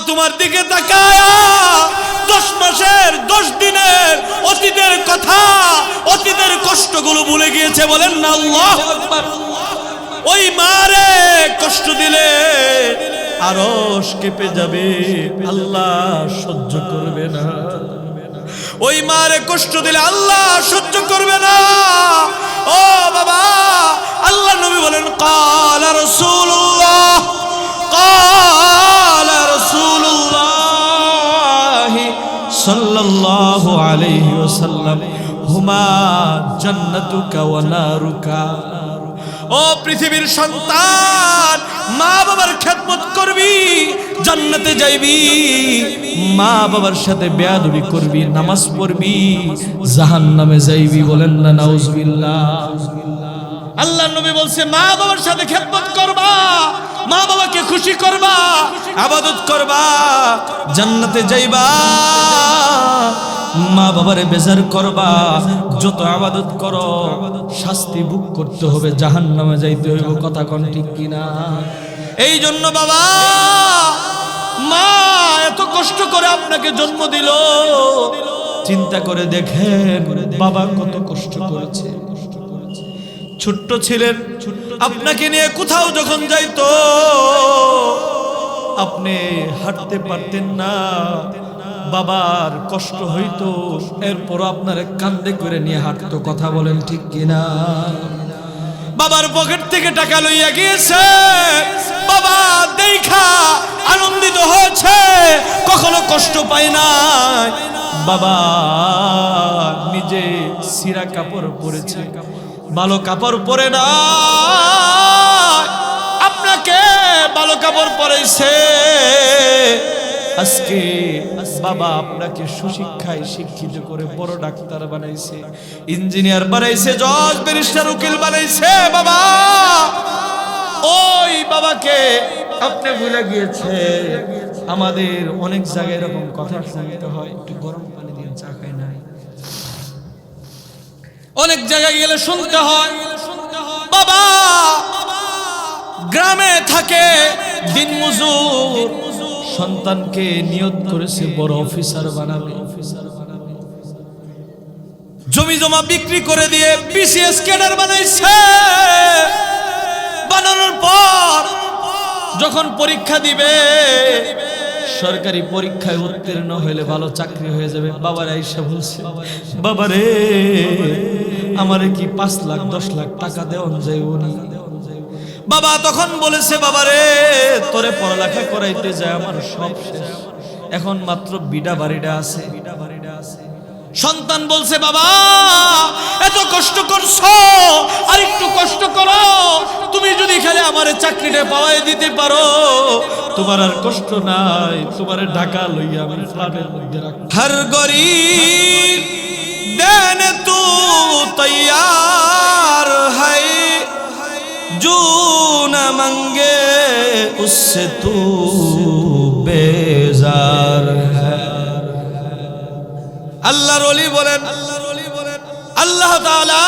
তোমার দিকে তাকায়া 10 মাসের 10 দিনের অতীতের কথা, অতীতের কষ্টগুলো ভুলে গিয়েছে। বলেন না আল্লাহু আকবার। ওই মারে কষ্ট দিলে আরশ কেঁপে যাবে, আল্লাহ সহ্য করবে না। ওই মারে কষ্ট দিলে আল্লাহ সহ্য করবে না। ও বাবা, আল্লাহ নবী বলেন ক্বালা রাসূলুল্লাহ, ক্বালা রাসূলুল্লাহ সাল্লাল্লাহু আলাইহি ওয়াসাল্লাম হুমা জান্নাতুকা ওয়া নারুকা। ও পৃথিবীর সন্তান, মা বাবার খেদমত করবি, জান্নাতে যাইবি। মা বাবার সাথে বেয়াদবি করবি, নামাজ পড়বি, জাহান্নামে যাইবি। বলেন না নাউজুবিল্লাহ। আল্লাহ নবী বলছে মা বাবার সাথে খেদমত করবা, মা বাবাকে খুশি করবা, ইবাদত করবা, জান্নাতে যাইবা। মা বাবারে বেজার করবা, যত ইবাদত করো শাস্তি ভোগ করতে হবে, জাহান্নামে যাইতে হইব। কথা কোন ঠিক কিনা? এই জন্য বাবা, মা এত কষ্ট করে আপনাকে জন্ম দিল, চিন্তা করে দেখেন বাবা কত কষ্ট করেছে। ছোট্ট ছিলেন, আপনাকে নিয়ে কোথাও যখন যাইতো আপনি হাঁটতে পারতেন না, বাবার কষ্ট হইতো, এরপর আপনার কান্দে করে নিয়ে হাঁটতো। কথা বলেন ঠিক কিনা? বাবার পকেট থেকে টাকা লইয়া গিয়েছে, বাবা দেখা আনন্দিত হয়েছে, কখনো কষ্ট পায় না। বাবা নিজে ছিঁড়া কাপড় পরেছে, ভালো কাপড় পরে না, আপনাকে ভালো কাপড় পরাইছে। আজকে বাবা আপনাকে সুশিক্ষায় শিক্ষিত করে বড় ডাক্তার বানাইছে, ইঞ্জিনিয়ার বানাইছে, জজ ব্যারিস্টার উকিল বানাইছে। বাবা, ওই বাবাকে আপনি ভুলে গিয়েছে। আমাদের অনেক জায়গায় এরকম কথা শুনতে হয়, একটু গরম পানি দিয়ে চা খাই নাই, অনেক জায়গায় গেলে শুনতে হয় বাবা গ্রামে থাকে, দিনমজুর, সন্তানকে নিয়ত করেছে বড় অফিসার বানাবে, জমি জমা বিক্রি করে দিয়ে বিসিএস ক্যাডার বানাইছে। বানানোর পর যখন পরীক্ষা দিবে, সরকারি পরীক্ষায় উত্তীর্ণ হইলে ভালো চাকরি হয়ে যাবে, বাবার আইসা বলছে বাবারে আমারে কি 5 লাখ 10 লাখ টাকা দেওয়া যাইবনি? বাবা তখন বলেছে বাবারে তোরে পড়ালেখা করাইতে যায় আমার সব শেষ, এখন মাত্র বিডা বাড়িটা আছে। সন্তান বলছে বাবা এত কষ্ট করছো, আর একটু কষ্ট করো, তুমি যদি খালি আমারে চাকরিটা পাওয়াই দিতে পারো, তোমার আর কষ্ট নাই, তোমারে ঢাকা লইয়া আমি ফ্ল্যাটের মধ্যে রাখ। হর গরিব দেনে তু তৈয়ার হাই, जो न मंगे उससे तू बेजार है। আল্লাহর ওলি বলেন, আল্লাহ তাআলা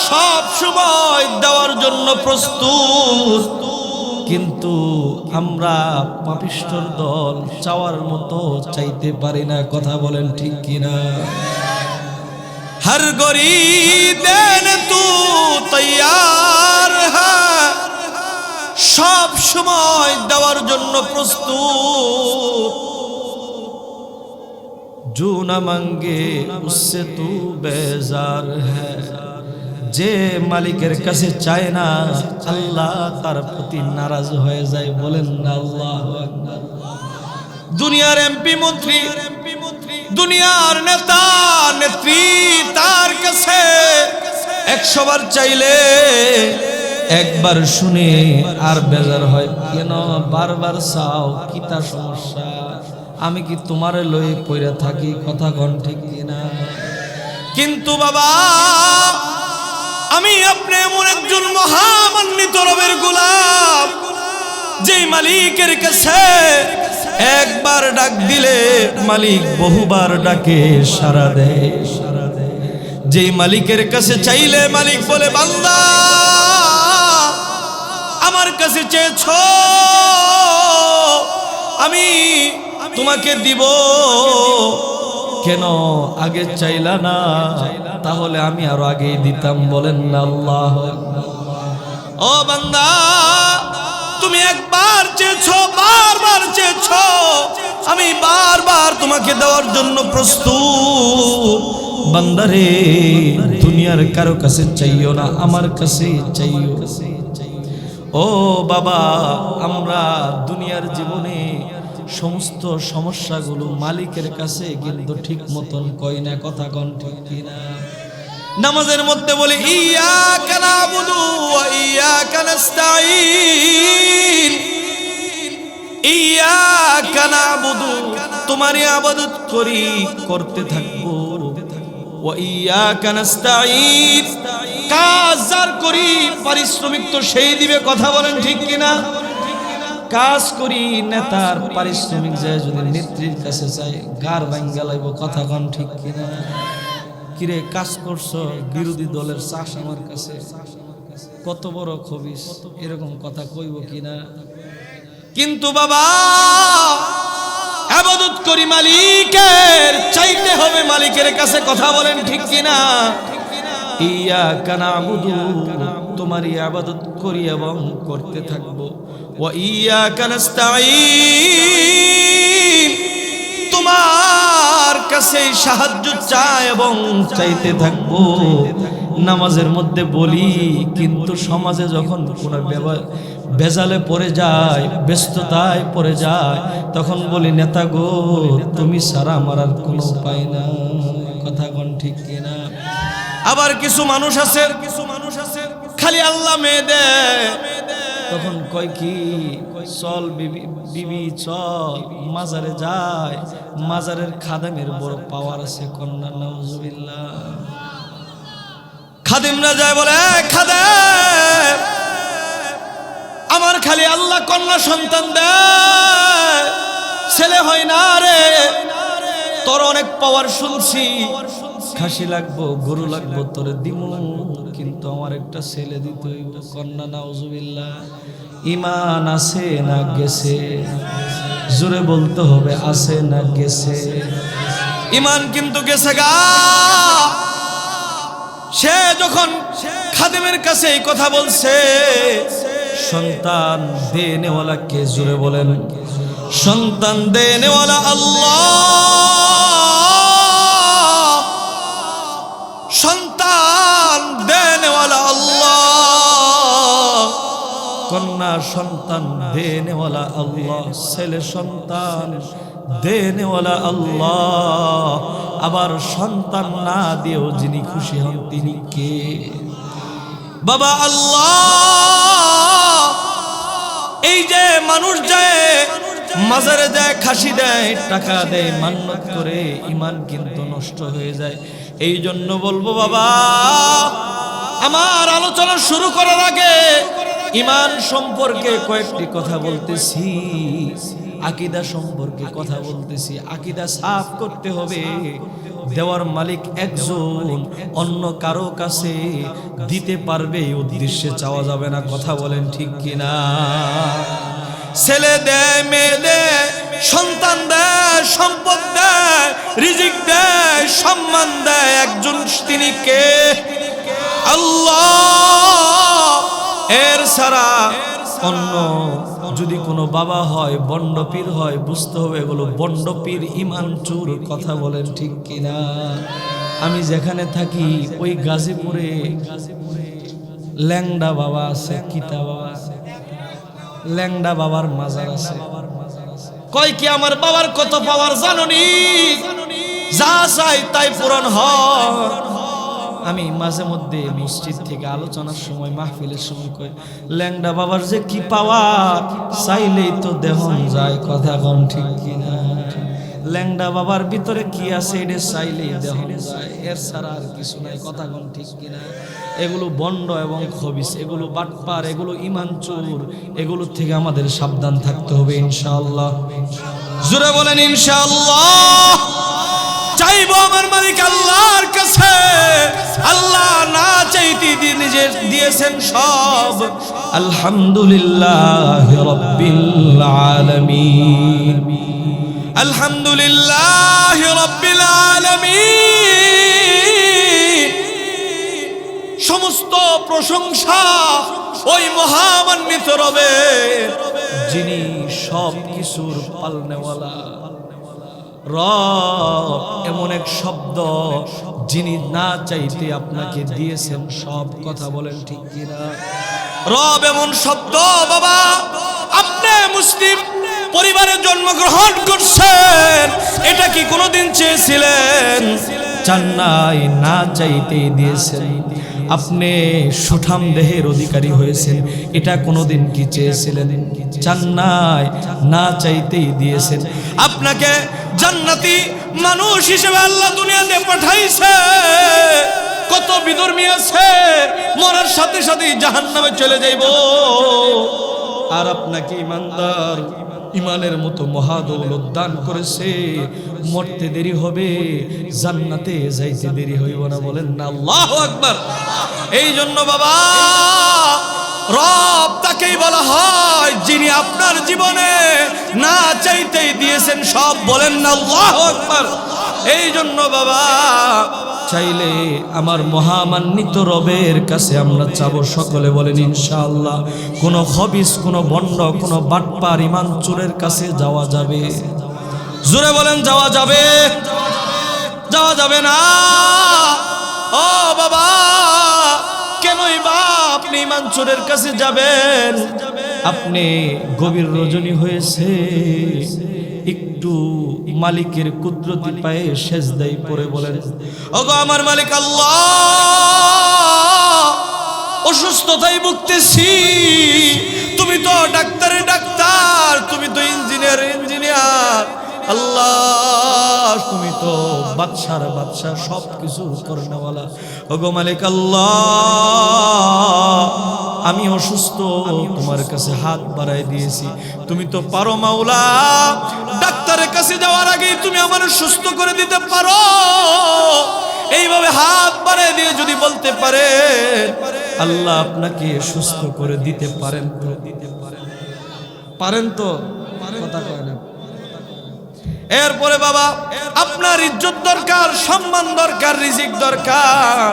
সব সময় দেওয়ার জন্য প্রস্তুত, কিন্তু আমরা পাপিষ্ঠর দল চাওয়ার মতো চাইতে পারি না। কথা বলেন ঠিক কিনা? हर गरीब देने तू तैयार है, সব সময় দেওয়ার জন্য প্রস্তুত, जो न मांगे उससे तू बेजार है। যে মালিকের কাছে চায় না আল্লাহ তার প্রতি নারাজ হয়ে যায়। বলেন না আল্লাহু আকবার। দুনিয়ার এমপি মন্ত্রী, দুনিয়ার নেতা নেত্রী তার কাছে 100 বার চাইলে একবার শুনে আর বেজার হয়, কেন বারবার চাও, কি তার সমস্যা? আমি কি তোমারে লই পইরা থাকি? কথা কোন ঠিক কিনা? কিন্তু বাবা আমি আপনি এমন একজন মহামান্বিত রবের গোলাম, যেই মালিকের কাছে একবার ডাক দিলে মালিক বহুবার ডাকে সাড়া দেয়। যেই মালিকের কাছে চাইলে মালিক বলে বান্দা আমার কাছে চেয়েছো, আমি তোমাকে দিব, কেন আগে চাইলা না? তাহলে আমি আরো আগেই দিতাম। বলেন না আল্লাহু আকবার। ও বান্দা, তুমি একবার চেয়েছো, বারবার চেয়েছো, আমি বারবার তোমাকে দেওয়ার জন্য প্রস্তুত। বান্দারে, দুনিয়ার কারো কাছে চাইও না, আমার কাছে চাইও। ও বাবা, আমরা দুনিয়ার জীবনে সমস্ত সমস্যাগুলো মালিকের কাছে কিন্তু ঠিক মতন কই না, কথা কোন ঠিক কিনা? নামাজের মধ্যে বলি ইয়্যাকা না'বুদু ওয়া ইয়্যাকা নাস্তাঈন, ইয়্যাকা না'বুদু, তোমারই ইবাদত করি, করতে থাকবো। ওয়া ইয়্যাকা নাস্তাঈন, কাজ যার করি পারিশ্রমিক তো সেই দিবে, কথা বলেন ঠিক কিনা? কাজ করি, নেতার পারিশ্রমিক যায় যদি নেত্রীর কাছে যায়, গার ভাঙ্গা লাইব, কথা কোন ঠিক কিনা? কিরে কাজ করছো, বিরোধী দলের চাষ আমার কাছে, কত বড় খবিস, এরকম কথা কইব কিনা? কিন্তু বাবা, ইবাদত করি মালিকের, চাইতে হবে মালিকের কাছে, কথা বলেন ঠিক কিনা? ইয়্যাকা না'বুদু, তোমারই ইবাদত করি এবং করতে থাকবো। ওয়া ইয়্যাকা নাস্তাঈন, তোমার কাছে সাহায্য চাই এবং চাইতে থাকবো। নামাজের মধ্যে বলি, কিন্তু সমাজে যখন কোনো ভেজালে পড়ে যায়, ব্যস্ততায় পড়ে যায়, তখন বলি নেতা গো, তুমি ছাড়া আমার আর কোনো উপায় না, কথা কোন ঠিক কিনা? আবার কিছু মানুষ আছে খালি আল্লাহ মেয়ে দেয়, তখন কয় কি, চল বিবি চল মাজারে যায়, মাজারের খাদেমের বড় পাওয়ার আছে, কন্যা নাউজুবিল্লাহ। খাদেমরা যায় বলে, খাদেম আমার খালি আল্লাহ কন্যা সন্তান দেয়, ছেলে হয় না রে, তোর অনেক পাওয়ার শুনছি, খাসি লাগবো, গরু লাগবো, তোরে দিমু, কিন্তু আমার একটা ছেলে দিতে হইব, কন্যা নাউজুবিল্লাহ। ইমান আছে না গেছে? জোরে বলতে হবে, আছে না গেছে? ইমান কিন্তু গেছে গা। সে যখন খাদেমের কাছে এই কথা বলছে, সন্তান দেনেওয়ালা কে? জোরে বলেন, সন্তান দেনেওয়ালা আল্লাহ, সন্তান দেনেওয়ালা আল্লাহ, কন্যা সন্তান দেনেওয়ালা আল্লাহ, ছেলে সন্তান দেনেওয়ালা আল্লাহ। আবার সন্তান না দিয়েও যিনি খুশি হন তিনি কে? বাবা আল্লাহ। এই যে মানুষ যায় মাজারে যায়, খাসি দেয়, টাকা দেয়, মান্নত করে, ইমান কিন্তু নষ্ট হয়ে যায়। এই জন্য বলবো বাবা, আমার আলোচনা শুরু করার আগে ইমান সম্পর্কে কয়েকটি কথা বলতেছি, আকীদা সম্পর্কে কথা বলতেছি। আকীদা সাফ করতে হবে। দেওয়ার মালিক একজন, অন্য কারো কাছে দিতে পারবে এই উদ্দেশ্যে চাওয়া যাবে না, কথা বলেন ঠিক কিনা? ছেলে দেয়, মেয়ে দেয়, সন্তান দেয়, সম্পদ দেয়, রিজিক দেয়, সম্মান দেয়, একজন, তিনি কে? আল্লাহ। এর ছাড়া অন্য যদি কোনো বাবা হয়, বন্ডপীর হয়, বুঝতে হবে এগুলো বন্ডপীর, ইমান চুর, কথা বলেন ঠিক কিনা? আমি যেখানে থাকি ওই গাজীপুরে ল্যাংডা বাবা আছে, কিতা বাবা, ল্যাংডা বাবার মাজার আছে। কয় কি আমার বাবার কত পাওয়ার জানোনি? যা চাই তাই পূরণ হয়। আমি মাঝে মধ্যে মসজিদ থেকে আলোচনার সময়, মাহফিলের সময় কই, ল্যাংডা বাবার যে কি পাওয়ার, চাইলেই তো দেহন যায়, কথা কোন ঠিক কিনা? ল্যাংডা বাবার ভিতরে কি আছে এটা চাইলেই দেহন যায়, এর ছাড়া আর কিছু নাই, কথা কোন ঠিক কিনা? এগুলো বন্ড এবং খবিস, এগুলো বাটপার, এগুলো ইমান চোর, এগুলোর থেকে আমাদের সাবধান থাকতে হবে ইনশাআল্লাহ। জোরে বলেন ইনশাআল্লাহ। চাইবো আমার মালিক আল্লাহর কাছে। আল্লাহ না চাইতে নিজে দিয়েছেন সব। আলহামদুলিল্লাহ রাব্বিল আলামিন, আলহামদুলিল্লাহ রাব্বিল আলামিন। সমস্ত প্রশংসা ওই মহামান্বিত রবের, যিনি সব কিছুর পালনেওয়ালা। রব এমন এক শব্দ, যিনি না চাইতে আপনাকে দিয়েছেন সব। কথা বলেন ঠিক কিনা? রব এমন শব্দ বাবা, আপনি মুসলিম পরিবারে জন্মগ্রহণ করছেন, এটা কি কোনোদিন চেয়েছিলেন? চান নাই, না চাইতেই দিয়েছেন। আপনি সুঠাম দেহের অধিকারী হয়েছেন, এটা কোনোদিন কি চেয়েছিলেন? চান নাই, না চাইতেই দিয়েছেন। আপনাকে জান্নাতি মানুষ হিসেবে আল্লাহ দুনিয়াতে পাঠাইছে। কত বিধর্মী আছে মরার সাথে সাথে জাহান্নামে চলে যাইব, আর আপনাকে ইমানদার ইমানের মতো মহাদৌলত দান করেছে। মরতে দেরি হবে, জান্নাতে যাইতে দেরি হইব না। বলেন না আল্লাহু আকবার। এই জন্য বাবা, রব তাকেই বলা হয় যিনি আপনার জীবনে না চাইতেই দিয়েছেন সব। বলেন না আল্লাহু আকবার। এই জন্য বাবা, চাইলে আমার মহামান্বিত রবের কাছে আমরা চাবো। সকলে বলেন ইনশাআল্লাহ। কোনো খবিস, কোনো বন্ড, কোনো বাটপার ইমান চোরের কাছে যাওয়া যাবে? জোরে বলেন যাওয়া যাবে? যাওয়া যাবে না। ও বাবা, কেনই বা আপনি ইমান চোরের কাছে যাবেন? আপনি গভীর রজনী হয়েছে, একটু মালিকের কুদরতি পায়ে সেজদায় পড়ে বলেন, ওগো আমার মালিক আল্লাহ, অসুস্থতায় ভুগতেছি। তুমি তো ডাক্তারের ডাক্তার, তুমি তো ইঞ্জিনিয়ার ইঞ্জিনিয়ার। আল্লাহ, তুমি তো বাদশার বাদশা, সব কিছু করনেওয়ালা। ওগো মালিক আল্লাহ, আমি অসুস্থ, তোমার কাছে হাত বাড়াই দিয়েছি। তুমি তো পারো মাওলা, ডাক্তারের কাছে যাওয়ার আগেই তুমি আমার সুস্থ করে দিতে পারো। এইভাবে হাত বাড়াই দিয়ে যদি বলতে পারে, আল্লাহ আপনাকে সুস্থ করে দিতে পারেন তো? পারেন তো? কথা কয় না। এরপরে বাবা, আপনার ইজ্জত দরকার, সম্মান দরকার, রিজিক দরকার।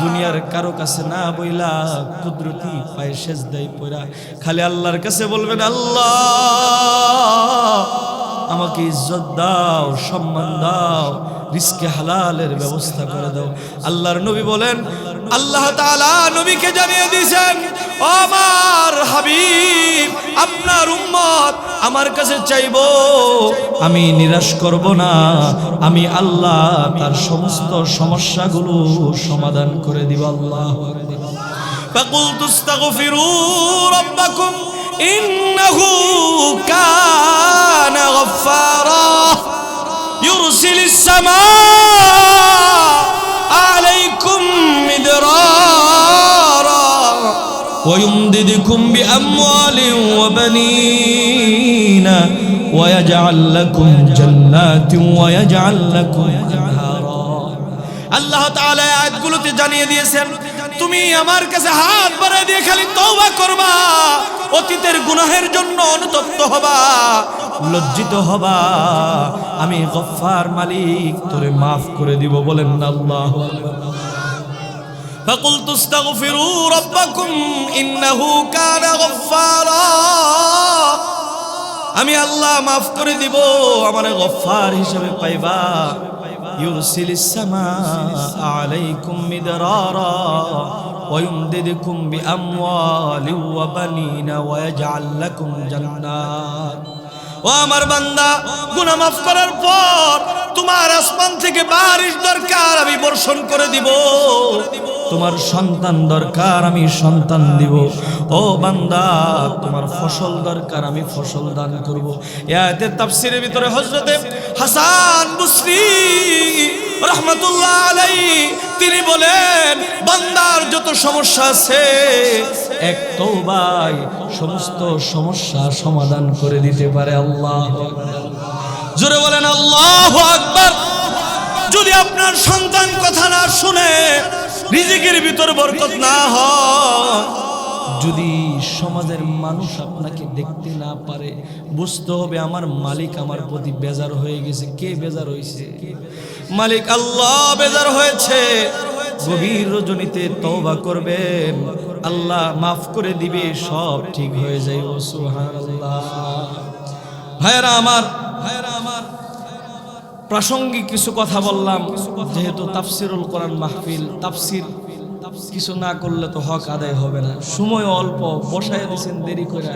দুনিয়ার কারো কাছে না বইলা কুদরতি পায়ে সেজদায় পড়া খালি আল্লাহর কাছে বলবেন, আল্লাহ আমাকে ইজ্জত দাও, সম্মান দাও, রিজকে হালালের ব্যবস্থা করে দাও। আল্লাহর নবী বলেন, আল্লাহ তাআলা নবীকে জানিয়ে দিয়েছেন, ও আমার হাবিব, আপনার উম্মত আমার কাছে চাইবো, আমি নিরাশ করব না। আমি আল্লাহ তার সমস্ত সমস্যাগুলো সমাধান করে দিব। আল্লাহু আকবার। ফাকুলতু আস্তাগফিরু রাব্বাকুম ইন্নাহু কানা গফফারা ইউরসিলিস সামাআ আলাইকুম মিদরারা ويمددكم بأموال وبنين ويجعل لكم جنات ويجعل لكم أنهارا। আল্লাহ তাআলা আয়াতগুলোতে জানিয়ে দিয়েছেন, তুমি আমার কাছে হাত বাড়িয়ে দিয়ে খালি তওবা করবা, অতীতের গুনাহের জন্য অনুতপ্ত হবা, লজ্জিত হবা, আমি গফফার মালিক তোরে মাফ করে দিব। বলেন না আল্লাহু আকবার। فقلت استغفروا ربكم إنه كان غفارا। আমি আল্লাহ মাফ করে দিব, আমার গফফার হিসেবে পাইবা। ইউরসিলিস সামাআ আলাইকুম মিদরারা ওয়া ইউমদিদকুম বিআমওয়ালিন ওয়া বানিনা ওয়া ইয়াজআল লাকুম জান্নাত। ও আমার বান্দা, গুনাহ মাফ করার পর তোমার আসমান থেকে বারিশ দরকার, আমি বর্ষণ করে দিব। তোমার সন্তান দরকার, আমি সন্তান দিব। ও বান্দা, তোমার ফসল দরকার, আমি ফসল দান করব। এই আয়াতের তাফসীরের ভিতরে হযরতে হাসান বসরি রাহমাতুল্লাহ আলাইহি তিনি বলেন, বান্দার যত সমস্যা আছে এক তওবায় সমস্ত সমস্যা সমাধান করে দিতে পারে। আল্লাহু আকবার। জোরে বলেন আল্লাহু আকবার। যদি আপনার সন্তান কথা না শুনে, রিজিকের ভিতর বরকত না হয়, যদি সমাজের মানুষ আপনাকে দেখতে না পারে, বুঝতে হবে আমার মালিক আমার প্রতি বেজার হয়ে গেছে। কে বেজার হয়েছে? মালিক আল্লাহ বেজার হয়েছে। গভীর রজনীতে তওবা করবেন, আল্লাহ মাফ করে দিবে, সব ঠিক হয়ে যাইব। সুবহানাল্লাহ। ভাইরা আমার, প্রাসঙ্গিক কিছু কথা বললাম, যেহেতু তাফসিরুল কোরআন মাহফিল, তাফসির কিছু না করলে তো হক আদায় হবে না। সময় অল্প, বসায় দিয়েছেন দেরি করে।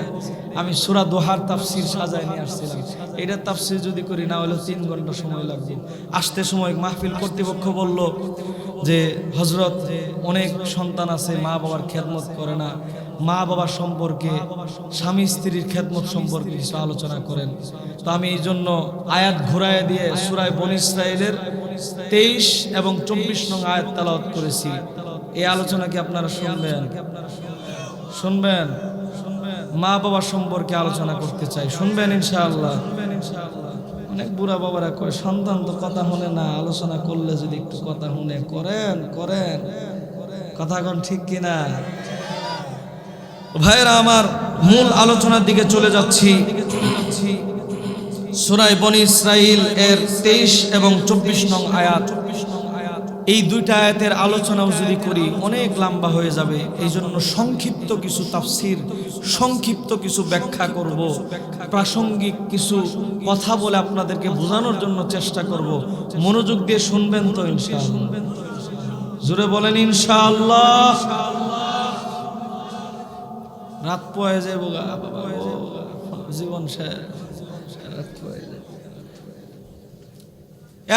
আমি সূরা দোহার তাফসির সাজায় নিয়ে আসছিলাম। এটা তাফসির যদি করি না হলে 3 ঘন্টা সময় লাগবে। আসতে সময় মাহফিল কর্তৃপক্ষ বলল যে হযরত অনেক সন্তান আছে মা বাবার খেদমত করে না, মা বাবার সম্পর্কে, স্বামী স্ত্রীর খেদমত সম্পর্কে কিছু আলোচনা করেন। তো আমি এই জন্য আয়াত ঘুরায় দিয়ে সূরা বনী ইসরাঈলের 23 এবং 24 নং আয়াত তেলাওয়াত করেছি। এই আলোচনা কি আপনারা শুনবেন? মা বাবার সম্পর্কে আলোচনা করতে চাই, শুনবেন ইনশাআল্লাহ। অনেক বুড়া বাবারা কয় সন্তান তো কথা শুনে না, আলোচনা করলে যদি একটু কথা শুনে, করেন কথা কোন ঠিক কিনা? ভাইরা আমার, মূল আলোচনার দিকে চলে যাচ্ছি। সূরা বনী ইসরাঈল এর 23 এবং 24 নং আয়াত, এই দুইটা আয়াতের আলোচনাও যদি করি অনেক লম্বা হয়ে যাবে। এই জন্য সংক্ষিপ্ত কিছু তাফসির, সংক্ষিপ্ত কিছু ব্যাখ্যা করব, প্রাসঙ্গিক কিছু কথা বলে আপনাদেরকে বোঝানোর জন্য চেষ্টা করব। মনোযোগ দিয়ে শুনবেন তো ইনশাআল্লাহ? জোরে বলেন ইনশাআল্লাহ। রাত পয়ে যাবো গা বাবা, জীবন শেষ, রাত পয়ে যাবে।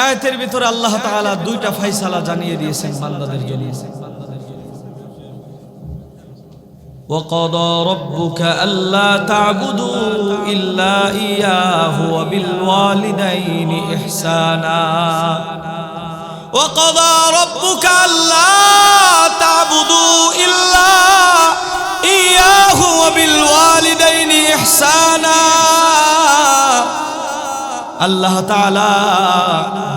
আয়াতের ভিতরে আল্লাহ তাআলা দুইটা ফয়সালা জানিয়ে দিয়েছেন বান্দাদের জন্য। وَقَضَى رَبُّكَ أَلَّا تَعْبُدُوا إِلَّا إِيَّاهُ وَبِالْوَالِدَيْنِ إِحْسَانًا وَقَضَى رَبُّكَ أَلَّا تَعْبُدُوا إِلَّا إِيَّاهُ وَبِالْوَالِدَيْنِ إِحْسَانًا। আল্লাহ তাআলা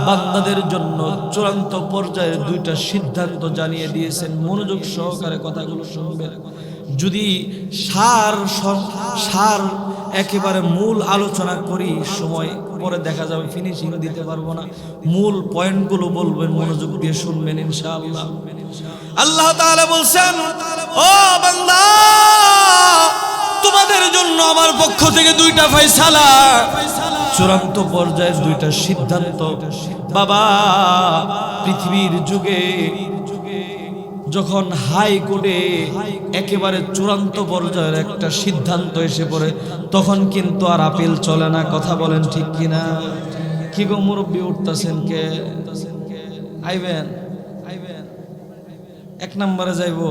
বান্দাদের জন্য চূড়ান্ত পর্যায়ে দুইটা সিদ্ধান্ত জানিয়ে দিয়েছেন। মনোযোগ সহকারে কথাগুলো শুনবেন। যদি সার একেবারে মূল আলোচনা করি, সময় পরে দেখা যাবে ফিনিশিং দিতে পারবো না। মূল পয়েন্টগুলো বলবেন, মনোযোগ দিয়ে শুনবেন ইনশাআল্লাহ। আল্লাহ তাআলা বলছেন, ও বান্দা, তোমাদের জন্য আমার পক্ষ থেকে দুইটা ফয়সালা, চূড়ান্ত পর্যায়ের দুইটা সিদ্ধান্ত। বাবা, পৃথিবীর যুগে যখন হাইকোর্টে একেবারে চূড়ান্ত পর্যায়ের একটা সিদ্ধান্ত এসে পড়ে, তখন কিন্তু আর আপিল চলে না। কথা বলেন ঠিক কিনা? কি গো মুরব্বী, উঠতেছেন কে? আইবেন 1 নম্বরে যাইবো।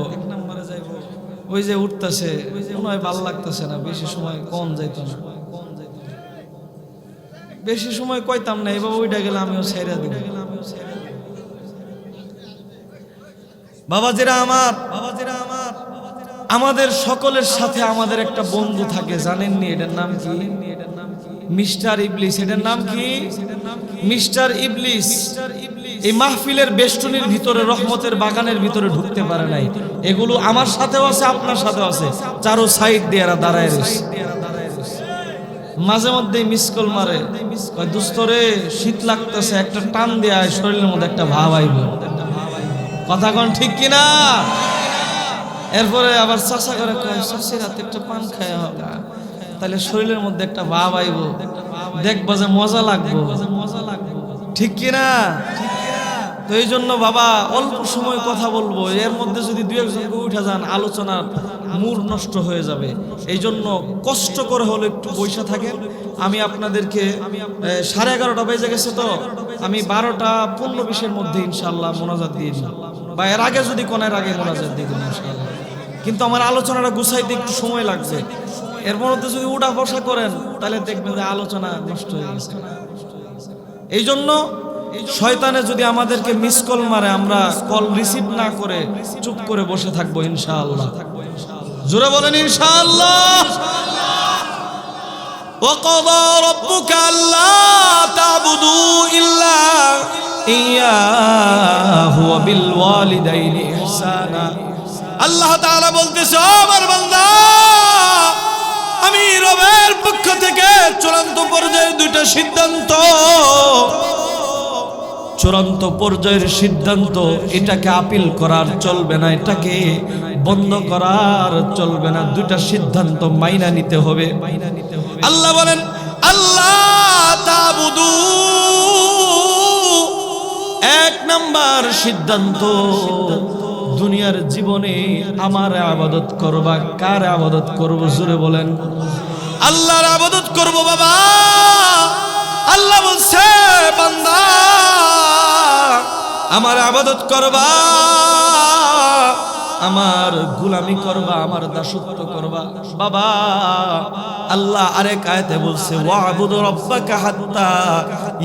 ওই যে উঠতেছে, মনে হয় ভালো লাগতেছে না, বেশি সময় কম যাইতো না, বেশি সময় কইতাম না, এবার ওইটা গেলে আমিও ছেড়ে দিব। বাবাজিরা আমার, আমাদের সকলের সাথে আমাদের একটা বন্ধু থাকে, জানেননি? এটার নাম কি? মিস্টার ইবলিস। এটার নাম কি? মিস্টার ইবলিস। এই মাহফিলের বেষ্টনীর ভিতরে, রহমতের বাগানের ভিতরে ঢুকতে পারে নাই। এগুলো আমার সাথেও আছে, আপনার সাথেও আছে, চারো সাইড দিয়ে এরা দাঁড়ায় রয়েছে। মাঝে মধ্যে মিস কল মারে, দোস্তরে শীত লাগতেছে, একটা টান দেয়া শরীরের মধ্যে একটা ভাব আইব। কথা কোন ঠিক কিনা? এরপরে আবার চাষা করে কয়, চাষি রাতে একটা পান খায় হবে, তাহলে শরীরের মধ্যে একটা ভাব আইব, দেখবো যে মজা লাগবো। ঠিক কিনা? তো এই জন্য বাবা, অল্প সময় কথা বলবো, এর মধ্যে যদি 2-1 জন উঠে যান, আলোচনার মূল নষ্ট হয়ে যাবে। এই জন্য কষ্ট করে হলো একটু বৈশা থাকেন। আমি আপনাদেরকে 11:30 বেজে গেছে, তো আমি 12:15-20-এর মধ্যে ইনশাআল্লাহ মোনাজাত দিয়ে দিই, বা এর আগে যদি কোনের আগে মোনাজাত দিয়ে দিন ইনশাআল্লাহ। কিন্তু আমার আলোচনাটা গুছাইতে একটু সময় লাগছে। এর মধ্যে যদি উঠা বসা করেন, তাহলে দেখবেন যে আলোচনা নষ্ট হয়ে গেছে। এই জন্য শয়তানে যদি আমাদেরকে মিস কল মারে, আমরা কল রিসিভ না করে চুপ করে বসে থাকবো ইনশাআল্লাহ। জোরে বলেন ইনশাআল্লাহ। وَقَضَى رَبُّكَ أَلَّا تَعْبُدُوا إِلَّا إِيَّاهُ ওয়ালিদাইনি ইহসানা। আল্লাহ তাআলা বলতেছে, ও আমার বান্দা, আমি রবের পক্ষ থেকে চূড়ান্ত পর্যায়ের দুইটা সিদ্ধান্ত, চূড়ান্ত পর্যায়ের সিদ্ধান্ত, এটাকে আপিল করার চলবে না, এটাকে বন্ধ করার চলবে না, দুইটা সিদ্ধান্ত মাইনা নিতে হবে। আল্লাহ বলেন, আল্লাহ তাবুদু, এক নাম্বার সিদ্ধান্ত, দুনিয়ার জীবনে আমার ইবাদত করবা। কার ইবাদত করব? জোরে বলেন। আল্লাহর ইবাদত করব বাবা। আল্লাহ বলছে, বান্দা আমার ইবাদত করবা, আমার গোলামি করবা, আমার দাসত্ব করবা। বাবা আল্লাহ আরেক আয়াতে বলছে, ওয়াবুদু রাব্বাকা হাত্তা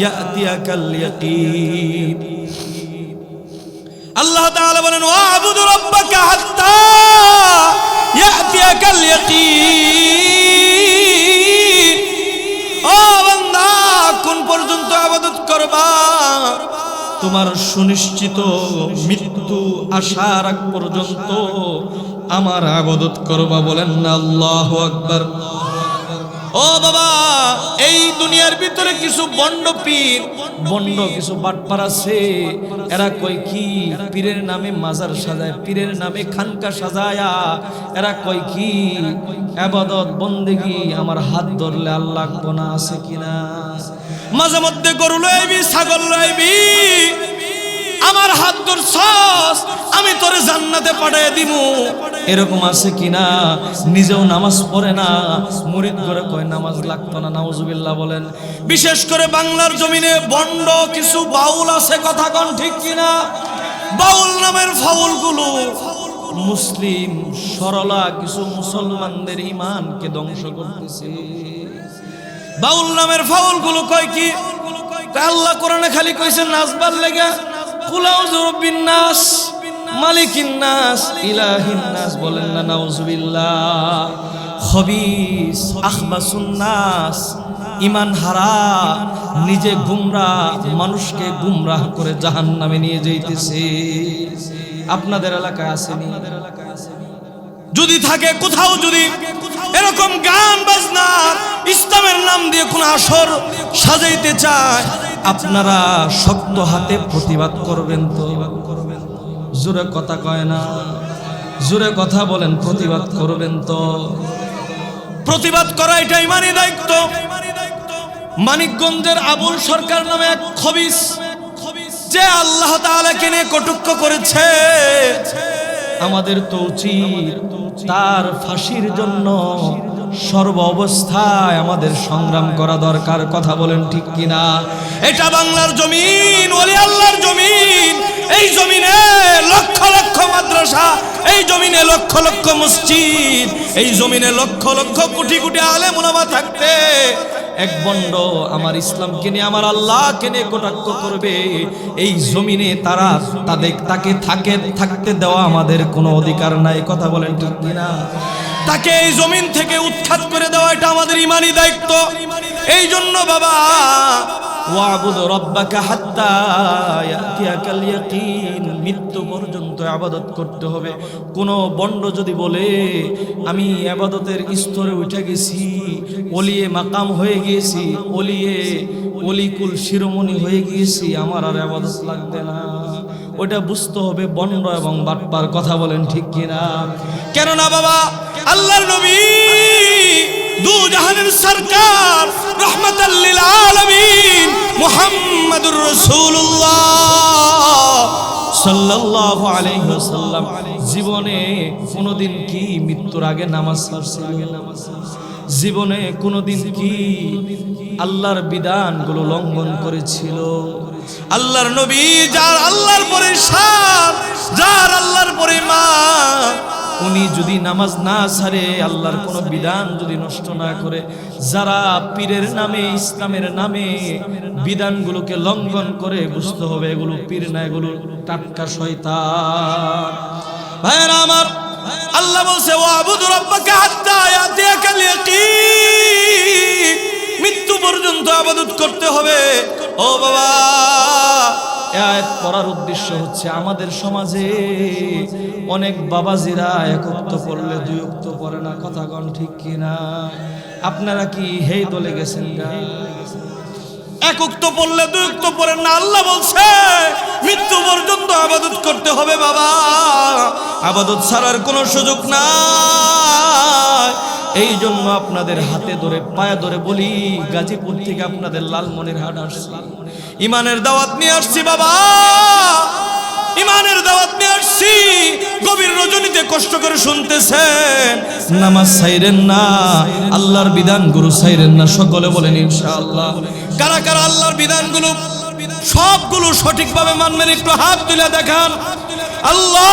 ইয়াতিয়াকাল ইয়াকিন। আল্লাহ তাআলা বলেন, ওয়াবুদু রাব্বাকা হাত্তা ইয়াতিয়াকাল ইয়াকিন। ও বান্দা, কোন পর্যন্ত ইবাদত করবা? তোমার সুনিশ্চিত মৃত্যু আসার আগ পর্যন্ত আমার ইবাদত করবা। বলেন না আল্লাহু আকবার। ও বাবা, এই দুনিয়ার ভিতরে কিছু বন্ড পীর, বন্ড কিছু বাটপার আছে, এরা কয় কি পীরের নামে মাজার সাজায়, পীরের নামে খানকা সাজায়া এরা কয় কি ইবাদত বন্দেগী আমার হাত ধরলে আল্লাহ গোনা আছে কিনা। মাঝে মধ্যে গরু লইবি, ছাগল লইবি, আমার হাত ধরছস, আমি তোরে জান্নাতে পাঠিয়ে দিমু, এরকম আছে কিনা। নিজেও নামাজ পড়ে না, মুরিদ করে কয় নামাজ লাগতো না। নাউজুবিল্লাহ বলেন। বিশেষ করে বাংলার জমিনে বন্ড কিছু বাউল আছে, কথা কোন ঠিক কিনা। বাউল নামের ফাউলগুলো মুসলিম সরলা কিছু মুসলমানদের ঈমানকে ধ্বংস করতেছে। বাউল নামের ফাউলগুলো কয় কি, আল্লাহ কোরআনে খালি কইছে নাচবার লেগে, কুল আউযু বিরাব্বিন নাস, মালিকিন নাস, ইলাহিন নাস। বলেন না নাউজুবিল্লাহ। খবিস আখবাসুন নাস, ঈমান হারা, নিজে গুমরাহ, মানুষকে গুমরাহ করে জাহান্নামে নিয়ে যাইতেছে। আপনাদের এলাকায় আসেনি? যদি থাকে কোথাও, যদি এরকম গান বাজনা ইসলামের নাম দিয়ে কোন আসর সাজাইতে চায়, আপনারা শক্ত হাতে প্রতিবাদ করবেন তো? জোরে কথা কয় না, জোরে কথা বলেন। প্রতিবাদ করবেন তো? প্রতিবাদ করা এটা ইমানি দায়িত্ব। মানিকগঞ্জের আবুল সরকার নামে এক খবিস, যে আল্লাহ তাআলাকে নিয়ে কটূক্ষ করেছে, আমাদের তো উচিত তার ফাঁসির জন্য সর্ব অবস্থায় আমাদের সংগ্রাম করা দরকার। কথা বলেন ঠিক কিনা। এটা বাংলার জমিন, ওলি আল্লাহর জমিন। এই জমিনে লক্ষ লক্ষ মাদ্রাসা, এই জমিনে লক্ষ লক্ষ মসজিদ, এই জমিনে লক্ষ লক্ষ কোটি কোটি আলেম উলামা থাকতে এক বন্ড আমার ইসলামকে নিয়ে, আমার আল্লাহকে নিয়ে কটাক্ষ করবে, এই জমিনে তাকে থাকতে দেওয়া আমাদের কোনো অধিকার নাই। কথা বলেন ঠিক কিনা। তাকে এই জমিন থেকে উৎখাত করে দেওয়া এটা আমাদের ইমানি দায়িত্ব। এই জন্য বাবা, ওয়াবুদু রাব্বাকা হাত্তা ইয়াতিয়াকাল ইয়াকিন, মৃত্যু পর্যন্ত ইবাদত করতে হবে। কোন বন্ড যদি বলে আমি ইবাদতের স্তরে উঠে গেছি, ওলিয়ে মাকাম হয়ে গিয়েছি, অলিকুল শিরোমণি হয়ে গিয়েছি, আমার আর ইবাদত লাগবে না, ওটা বুঝতে হবে বন্ড এবং বাটপার। কথা বলেন ঠিক কিনা। কেননা বাবা, আল্লাহর নবী দু জাহানের সরকার রহমাতাল লিল আলামিন মুহাম্মাদুর রাসূলুল্লাহ সাল্লাল্লাহু আলাইহি ওয়াসাল্লাম জীবনে কোনোদিন কি মৃত্যুর আগে নামাজ পড়ছিলেন? জীবনে কোনোদিন কি আল্লাহর বিধানগুলো লঙ্ঘন করেছিল? আল্লাহর নবী, যার আল্লাহর পরে শান, যার আল্লাহর পরে মান, উনি যদি নামাজ না ছাড়ে, আল্লাহর কোনো বিধান যদি নষ্ট না করে, যারা পীরের নামে, ইসলামের নামে বিধানগুলোকে লঙ্ঘন করে, বুঝতে হবে এগুলো পীর না, এগুলো টাটকা শয়তান। ভাইরা আমার, আল্লাহ বলছে ওয়াবুদু রাব্বাকা হাত্তা ইয়াতিয়াকাল ইয়াকিন, মৃত্যু পর্যন্ত ইবাদত করতে হবে। ও বাবা, এই আয়াত পড়ার উদ্দেশ্য হচ্ছে আমাদের সমাজে অনেক বাবাজিরা এক ওয়াক্ত পড়লে দুই ওয়াক্ত পড়ে না, কথা কোন ঠিক কিনা? আপনারা কি হেই দলে গেছেন গা? এক ওয়াক্ত পড়লে দুই ওয়াক্ত পড়েন না। আল্লাহ বলছে মৃত্যু পর্যন্ত ইবাদত করতে হবে বাবা, ইবাদত ছাড়ার কোনো সুযোগ নাই। এই জন্য আপনাদের হাতে ধরে পায়ে ধরে বলি, গাজীপুর থেকে আপনাদের লালমনিরহাট আসছি, ইমানের দাওয়াত নিয়ে আসছি বাবা, ইমানের দাওয়াত নিয়ে আসছি। গভীর রজনীতে কষ্ট করে শুনতেছেন, নামাজ ছাইরেন না, আল্লাহর বিধানগুলো ছাইরেন না। সকলে বলেন ইনশাআল্লাহ। কারা কারা আল্লাহর বিধানগুলো সবগুলো সঠিকভাবে মানবেন একটু হাত তুলে দেখান। আল্লাহ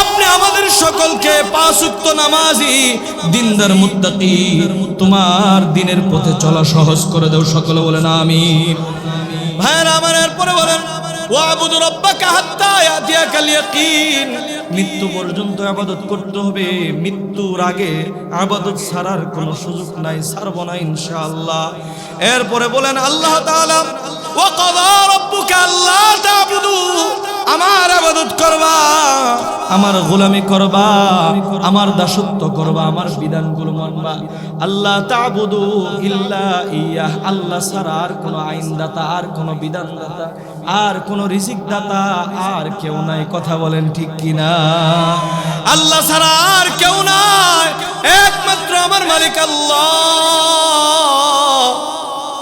আপনি আমাদের সকলকে পাঁচ ওয়াক্ত নামাজি দিনদার মুত্তাকি তোমার দিনের পথে চলা সহজ করে দাও। সকলে বলেন আমিন। ভাইরা আমার এরপরে বলেন ওয়াবুদু রাব্বাকা হাত্তা ইয়াতিয়াকাল ইয়াকিন। মৃত্যু পর্যন্ত ইবাদত করতে হবে, মৃত্যুর আগে ইবাদত ছাড়ার কোনো সুযোগ নাই, ছাড়ব না ইনশাআল্লাহ। এরপরে বলেন আল্লাহ তাআলা ওয়া ক্বাদা রাব্বুকা আল্লা তা'বুদু, আমার ইবাদত করবা, আমার গোলামি করবা, আমার দাসত্ব করবা, আমার বিধানগুলো মানবা। আল্লাহ তা'বুদু ইল্লা ইয়াহ, আল্লাহ ছাড়া আর কোনো আইনদাতা, আর কোনো বিধানদাতা, আর কোনো রিজিক দাতা আর কেউ নাই। কথা বলেন ঠিক কিনা? আল্লাহ ছাড়া আর কেউ নাই, একমাত্র আমার মালিক আল্লাহ।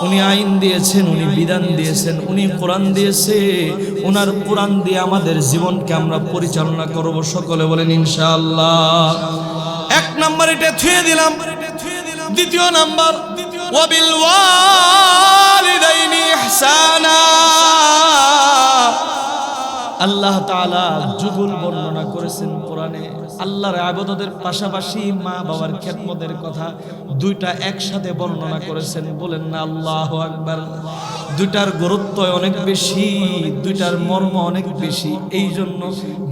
উনি আইন দিয়েছেন, উনি বিধান দিয়েছেন, উনি কোরআন দিয়েছে, ওনার কোরআন দিয়ে আমাদের জীবনকে আমরা পরিচালনা করব। সকলে বলেন ইনশাআল্লাহ। এক নাম্বার এটা থুয়ে দিলাম। দ্বিতীয় নাম্বার ওয়াবিল ওয়ালিদাইনি ইহসানা। আল্লাহ তাআলা যুগল বর্ণনা করেছেন কোরআনে। আল্লাহর ইবাদতের পাশাপাশি মা বাবার খেদমতের কথা দুইটা একসাথে বর্ণনা করেছেন। বলেন না আল্লাহু আকবার। দুইটার গুরুত্ব অনেক বেশি, দুইটার মর্ম অনেক বেশি, এই জন্য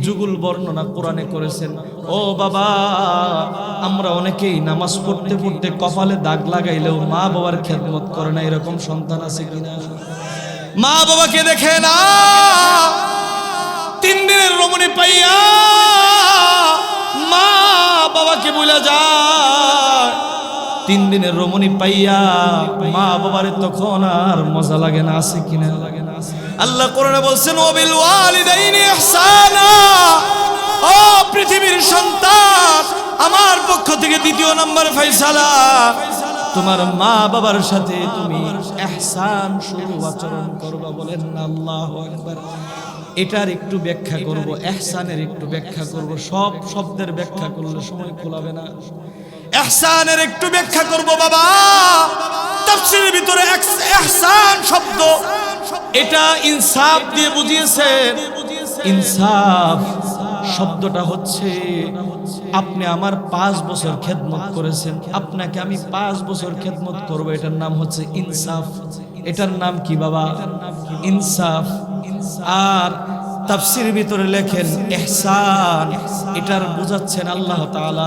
যুগল বর্ণনা কোরআনে করেছেন। ও বাবা, আমরা অনেকেই নামাজ পড়তে পড়তে কপালে দাগ লাগাইলেও মা বাবার খেদমত করে না, এরকম সন্তান আছে কিনা? মা বাবাকে দেখে না, 3 দিনের রমণী পাইয়া মা বাবাকে ভুলে যায়। 3 দিনের রমণী পাইয়া মা বাবারে তখন আর মজা লাগে না, আছে কিনা? আল্লাহ কোরআনে বলছেন ওয়াবিল ওয়ালিদাইনি ইহসানা। ও পৃথিবীর সন্তান, আমার পক্ষ থেকে দ্বিতীয় নম্বর ফয়সালা, তোমার মা বাবার সাথে তুমি ইহসান শুরু আচরণ করবা। বলেন না আল্লাহু আকবার। এটার একটু ব্যাখ্যা করব, ইহসানের একটু ব্যাখ্যা করব। সব শব্দের ব্যাখ্যা করলে সময় কুলাবে না। ইহসানের একটু ব্যাখ্যা করব বাবা। তাফসীরের ভিতরে ইহসান শব্দ এটা ইনসাফ দিয়ে বুঝিয়েছেন। ইনসাফ শব্দটা হচ্ছে আপনি আমার 5 বছর খেদমত করেছেন, আপনাকে আমি 5 বছর খেদমত করব, এটার নাম হচ্ছে ইনসাফ। এটার নাম কি বাবা? ইনসাফ। আর তাফসীরের ভিতরে লেখেন ইহসান, এটার বোঝাচ্ছেন আল্লাহ তাআলা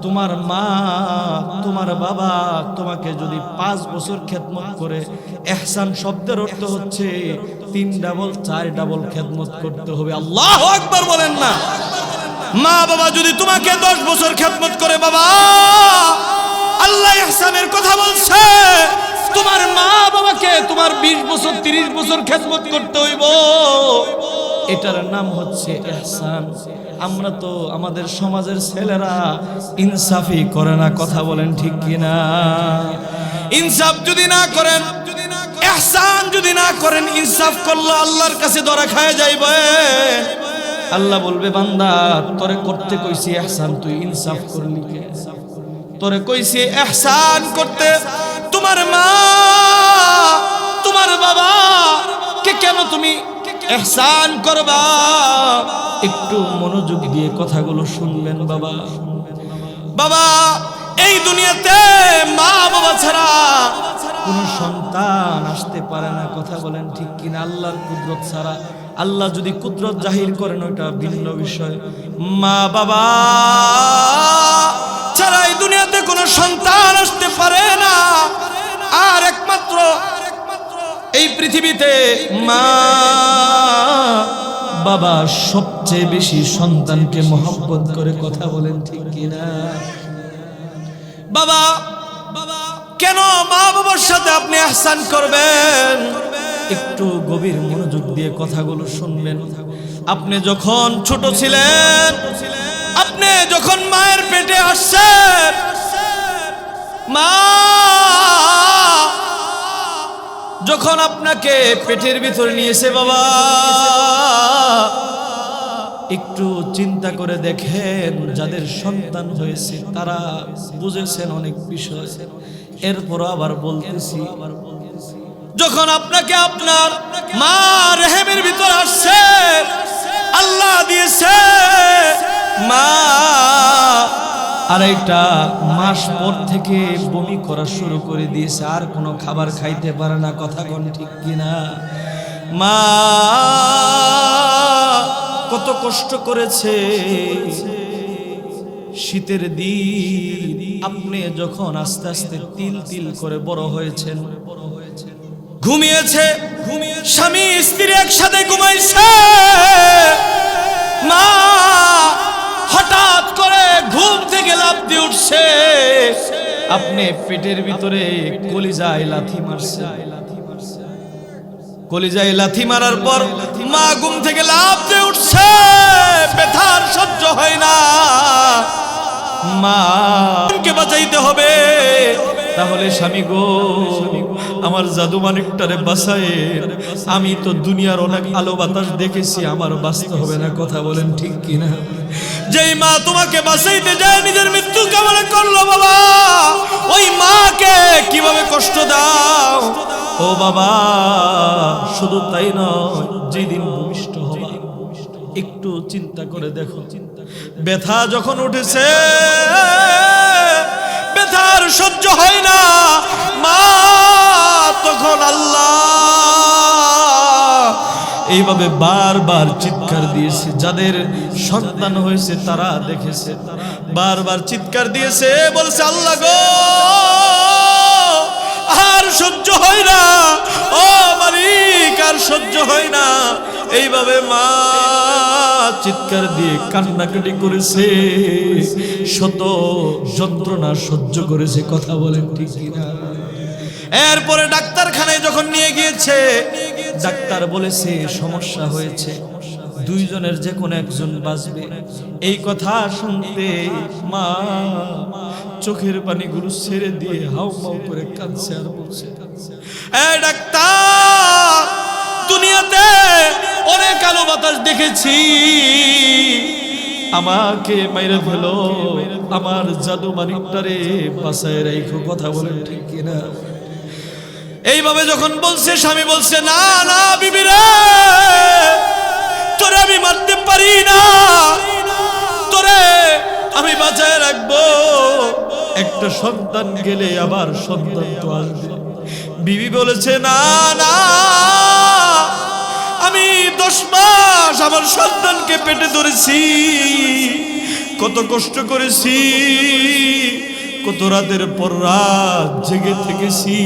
তোমার মা তোমার বাবা তোমাকে যদি 5 বছর খেদমত করে, ইহসান শব্দের অর্থ হচ্ছে 3 ডাবল 4 ডাবল খেদমত করতে হবে। আল্লাহু আকবার বলেন না। মা বাবা যদি তোমাকে 10 বছর খেদমত করে বাবা, আল্লাহ ইহসানের কথা বলছে। তোমার মা বাবাকে তোমার 20 বছর 30 বছর খেদমত করতে হইব, এটার নাম হচ্ছে ইহসান। আমরা তো আমাদের সমাজের ছেলেরা ইনসাফই করে না, কথা বলেন ঠিক কিনা? ইনসাফ যদি না করেন, ইহসান যদি না করেন, ইনসাফ করলে আল্লাহর কাছে ধরা খায় যাইবে। আল্লাহ বলবে বান্দা তোরে করতে কইছি ইহসান, তুই ইনসাফ করলি কে? তোরে কইছি ইহসান করতে, তোমার মা তোমার বাবা কে কেন তুমি ইহসান করবা? একটু মনোযোগ দিয়ে কথাগুলো শুনবেন বাবা। বাবা, এই দুনিয়াতে মা বাবা ছাড়া কোন সন্তান আসতে পারে না, কথা বলেন ঠিক কিনা? আল্লাহর কুদরত ছাড়া, আল্লাহ যদি কুদরত জাহির করেন ওটা ভিন্ন বিষয়। মা বাবা ছাড়া এই দুনিয়াতে কোনো সন্তান আসতে পারে না। আর একমাত্র এই পৃথিবীতে মা বাবা সবচেয়ে বেশি সন্তানকে মহব্বত করে, কথা বলেন ঠিক কিনা? বাবা কেন মা বাবার সাথে আপনি ইহসান করবেন? একটু গভীর মনোযোগ দিয়ে কথাগুলো শুনবেন। আপনি যখন ছোট ছিলেন, আপনি যখন মায়ের পেটে আসছেন, মা যখন আপনাকে পেটের ভিতরে নিয়েছে, বাবা একটু চিন্তা করে দেখেন, যাদের সন্তান হয়েছে তারা বুঝেছেন অনেক বিষয়। এরপর আবার বলতেছি, যখন আপনাকে আপনার মা রেহেমের ভিতর আসছে, আল্লাহ দিয়েছে মা, আড়াইটা মাস পর থেকে বমি করা শুরু করে দিয়েছে, আর কোনো খাবার খাইতে পারে না, কথা কোন ঠিক কিনা? মা কত কষ্ট করেছে। শীতের দিন আপনি যখন আস্তে আস্তে তিল তিল করে বড় হয়েছেন, ঘুমিয়েছে, স্বামী স্ত্রী একসাথে ঘুমাইছে, মা হঠাৎ করে ঘুম থেকে লাফ দিয়ে উঠছে, আপনি পেটের ভিতরে কলিজায় লাথি মারছে। কলিজায় লাথি মারার পর মা ঘুম থেকে লাফ দিয়ে উঠছে, ব্যথার সহ্য হয় না, মাকে বাঁচাইতে হবে। তাহলে স্বামী গো, আমার জাদু মানিকটারে বাঁচায়ে, আমি তো দুনিয়ার অনেক আলো বাতাস দেখেছি, আমার বাঁচতে হবে না, কথা বলেন ঠিক কিনা? যেই মা তোমাকে বাঁচাইতে যায় নিজের মৃত্যু কামনা করলো, বাবা ওই মাকে কিভাবে কষ্ট দাও। ও বাবা, শুধু তাই নয়, যেদিন ভূমিষ্ঠ হবা একটু চিন্তা করে দেখো, ব্যথা যখন উঠেছে, ব্যথার সহ্য হয় না, মা তখন আল্লাহ এইভাবে বারবার চিৎকার দিয়েছে। যাদের সন্তান হয়েছে তারা দেখেছে, বারবার চিৎকার দিয়েছে, বলছে আল্লাহ গো, আর সহ্য হয় না, ও মালিক আর সহ্য হয় না। এইভাবে মা চিৎকার দিয়ে কান্নাকাটি করেছে, শত যন্ত্রণা সহ্য করেছে, কথা বলেন ঠিক কিনা? এরপরে ডাক্তারখানায় যখন নিয়ে গিয়েছে, ডাক্তার বলেছে সমস্যা হয়েছে, দুইজনের যে কোনো একজন বাঁচবে। এই কথা শুনতে মা চোখের পানিগুলো ছেড়ে দিয়ে হাউমাউ করে কাঁদছে আর বলছে, এই ডাক্তার, দুনিয়াতে অনেক আলো বাতাস দেখেছি, আমাকে মাইরে ফেলো, আমার জাদু মানিকটারে বাঁচায় রাখো, কথা বলেন ঠিক কিনা? এইভাবে যখন বলছে, স্বামী বলছে, না না বিবি রে, তোরে আমি মারতে পারি না, তোরে আমি বাঁচায় রাখবো, একটা সন্তান গেলে আবার সন্তান তো আসবে। বিবি বলেছে, না না, আমি 10 মাস আমার সন্তানকে পেটে ধরেছি, কত কষ্ট করেছি, কত রাতের পর রাত জেগে থেকেছি।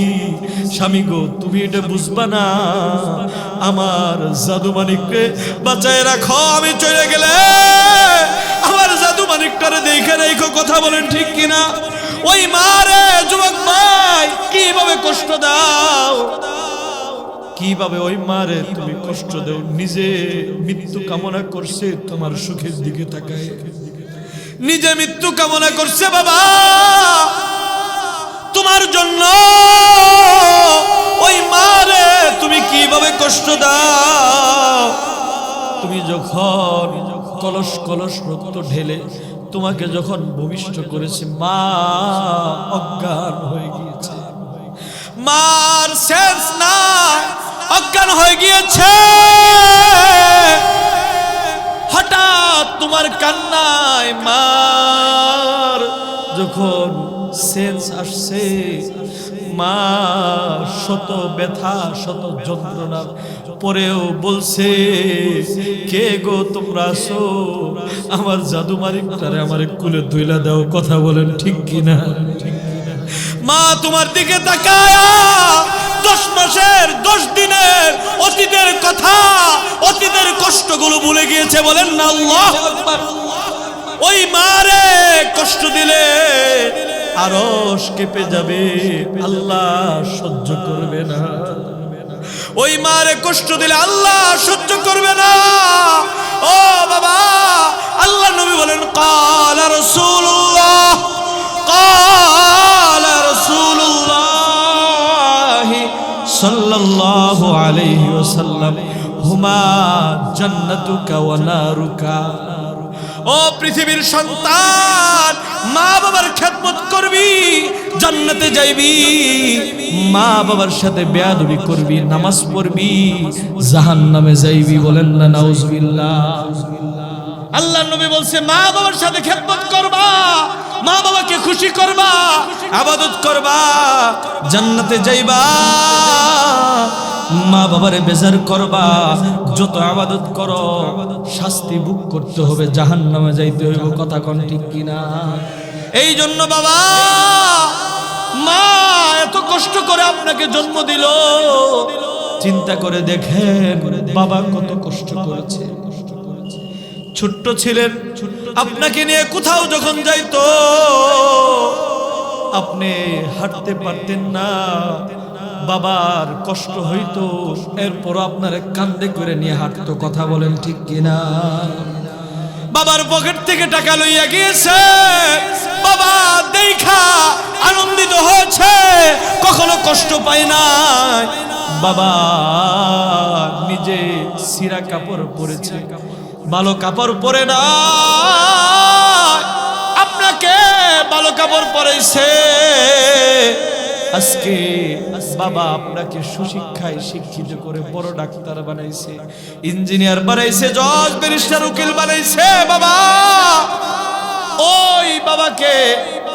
স্বামী গো, তুমি এটা বুঝবা না, আমার জাদু মানিককে বাঁচায় রাখো, আমি চলে গেলে আমার জাদু মানিকটারে দেখে রেখো, কথা বলেন ঠিক কিনা? ওই মারে, যুবক ভাই, কিভাবে কষ্ট দাও, কিভাবে ওই মারে তুমি কষ্ট দাও। নিজে মৃত্যু কামনা করছে, তোমার সুখের দিকে তাকায় নিজে মৃত্যু কামনা করছে, বাবা তোমার জন্য ওই মারে তুমি কিভাবে কষ্ট দাও। তুমি যখন কলস কলস রক্ত ঢেলে তোমাকে যখন ভূমিষ্ঠ করেছে, মা অজ্ঞান হয়ে গিয়েছে, মার সেন্স না, অজ্ঞান হয়ে গিয়েছে। হঠাৎ তোমার কান্নায় মার যখন সেন্স আসছে, মা শত ব্যথা শত যন্ত্রণার পরেও বলছে, কে গো তোমরা আসো, আমার জাদু মালিকটারে আমার কুলে ধুইলা দাও, কথা বলেন ঠিক কিনা? মা তোমার দিকে তাকায়া 10 মাসের 10 দিনে অতীতের কথা, অতীতের কষ্টগুলো ভুলে গিয়েছে। বলেন না আল্লাহু আকবার। ওই মারে কষ্ট দিলে আরশ কেঁপে যাবে, আল্লাহ সহ্য করবে না। ওই মারে কষ্ট দিলে আল্লাহ সহ্য করবে না। ও বাবা, আল্লাহ নবী বলেন ক্বালা রাসূলুল্লাহ, ক্বালা রাসূলুল্লাহ সাল্লাল্লাহু আলাইহি ওয়াসাল্লাম হুমা জান্নাতুকা ওয়া নারুকা। ও পৃথিবীর সন্তান, মা বাবার খেদমত করবি, জান্নাতে যাইবি। মা বাবার সাথে বেয়াদবি করবি, নামাজ পড়বি, জাহান্নামে যাইবি। বলেন না নাউজুবিল্লাহ। আল্লাহ নবী বলছে মা বাবার সাথে খেদমত করবা, মা বাবাকে খুশি করবা, ইবাদত করবা, জান্নাতে যাইবা। মা বাবারে বেজার করবা, যত ইবাদত করো শাস্তি ভোগ করতে হবে, জাহান্নামে যাইতে হইব। কথা কোন ঠিক কিনা? এই জন্য বাবা, মা এত কষ্ট করে আপনাকে জন্ম দিল, চিন্তা করে দেখেন বাবা কত কষ্ট করেছে। ছোট্ট ছিলেন, আপনাকে নিয়ে কোথাও যখন যাইতো আপনি হাঁটতে পারতেন না, বাবার কষ্ট হইতো, এরপর আপনার কান্দে করে নিয়ে হাঁটতো। কথা বলেন ঠিক কিনা? বাবার পকেট থেকে টাকা লইয়া গিয়েছে, বাবা দেখা আনন্দিত হয়েছে, কখনো কষ্ট পায় না। বাবা নিজে ছিঁড়া কাপড় পরেছে, ভালো কাপড় পরে না, আপনাকে ভালো কাপড় পরাইছে। আজকে বাবা আপনাকে সুশিক্ষায় শিক্ষিত করে বড় ডাক্তার বানাইছে, ইঞ্জিনিয়ার বানাইছে, জজ ব্যারিস্টার উকিল বানাইছে। বাবা ওই বাবাকে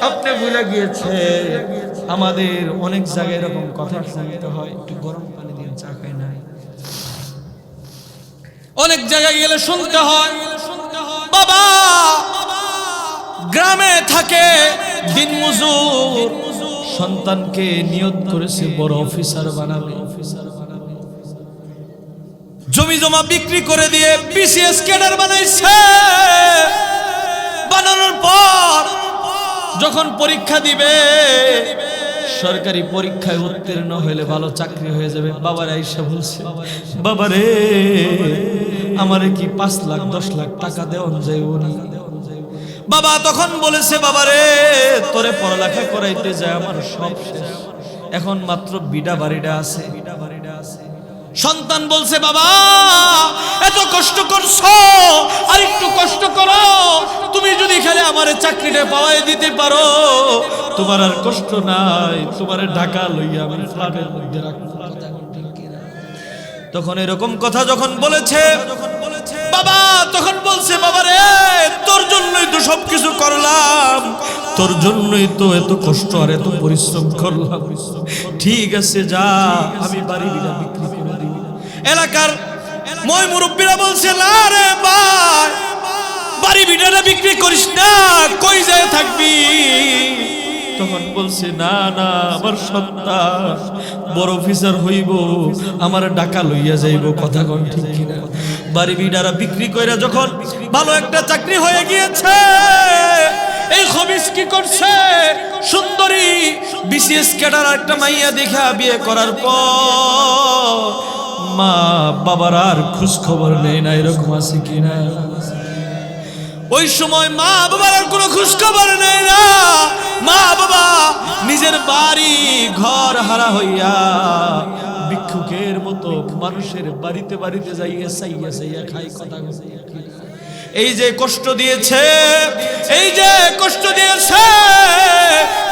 আপনি ভুলে গিয়েছে। আমাদের অনেক জায়গায় এরকম কথা শুনতে হয়, একটু গরম পানি দিয়ে চা খাই নাই, অনেক জায়গায় গেলে শুনতে হয় বাবা গ্রামে থাকে, দিনমজুর, সন্তানকে নিয়ত করেছে বড় অফিসার বানাবে, জমি জমা বিক্রি করে দিয়ে বিসিএস ক্যাডার বানাইছে। বানানোর পর যখন পরীক্ষা দিবে, সরকারি পরীক্ষায় উত্তীর্ণ হলে ভালো চাকরি হয়ে যাবে, বাবার আইসা বলছে বাবারে আমারে কি 5 লাখ 10 লাখ টাকা দেওয়া যাইব না? বাবা তখন বলেছে বাবারে তোরে পড়ালেখা করাইতে যায় আমার সব শেষ, এখন মাত্র বিডা বাড়িটা আছে। সন্তান বলছে বাবা এত কষ্ট করছো, আর একটু কষ্ট করো, তুমি যদি খালি আমারে চাকরিটা পাওয়াই দিতে পারো, তোমার আর কষ্ট নাই, তোমারে ঢাকা লইয়া আমি ফ্ল্যাটের মধ্যে রাখবো। তখন এরকম কথা যখন বলেছে বাবা, তখন বলছে বাবারে তোর জন্যই তো সবকিছু করলাম, তোর জন্যই তো এত কষ্ট আর এত পরিশ্রম করলাম, ঠিক আছে যা আমি বাড়ি বিড়া বিক্রি করে দিই। এলাকার মই মুরব্বীরা বলছে না রে ভাই, বাড়ি বিড়াটা বিক্রি করিস না, কই যায় থাকবি? তখন বলছে না না, আমার সন্তান বড় অফিসার হইব, আমার ঢাকা লইয়া যাইব। কথা কোন ঠিক কিনা? বাড়ি বিড়ারা বিক্রি কইরা যখন ভালো একটা চাকরি হয়ে গিয়েছে, এই খবিস কি করছে, সুন্দরী বিসিএস ক্যাডার একটা মাইয়া দেখা বিয়ে করার পর মা বাবার আর খোঁজ খবর নেই না, এরকম আছে কিনা? ওই সময় মা বাবার আর কোনো খোঁজ খবর নেই না, মা বাবা নিজের বাড়ি ঘর হারা হইয়া ভিক্ষুকের মতো মানুষের বাড়িতে বাড়িতে যাইয়া সাইয়া সাইয়া খাই। কথা এই যে কষ্ট দিয়েছে, এই যে কষ্ট দিয়েছে,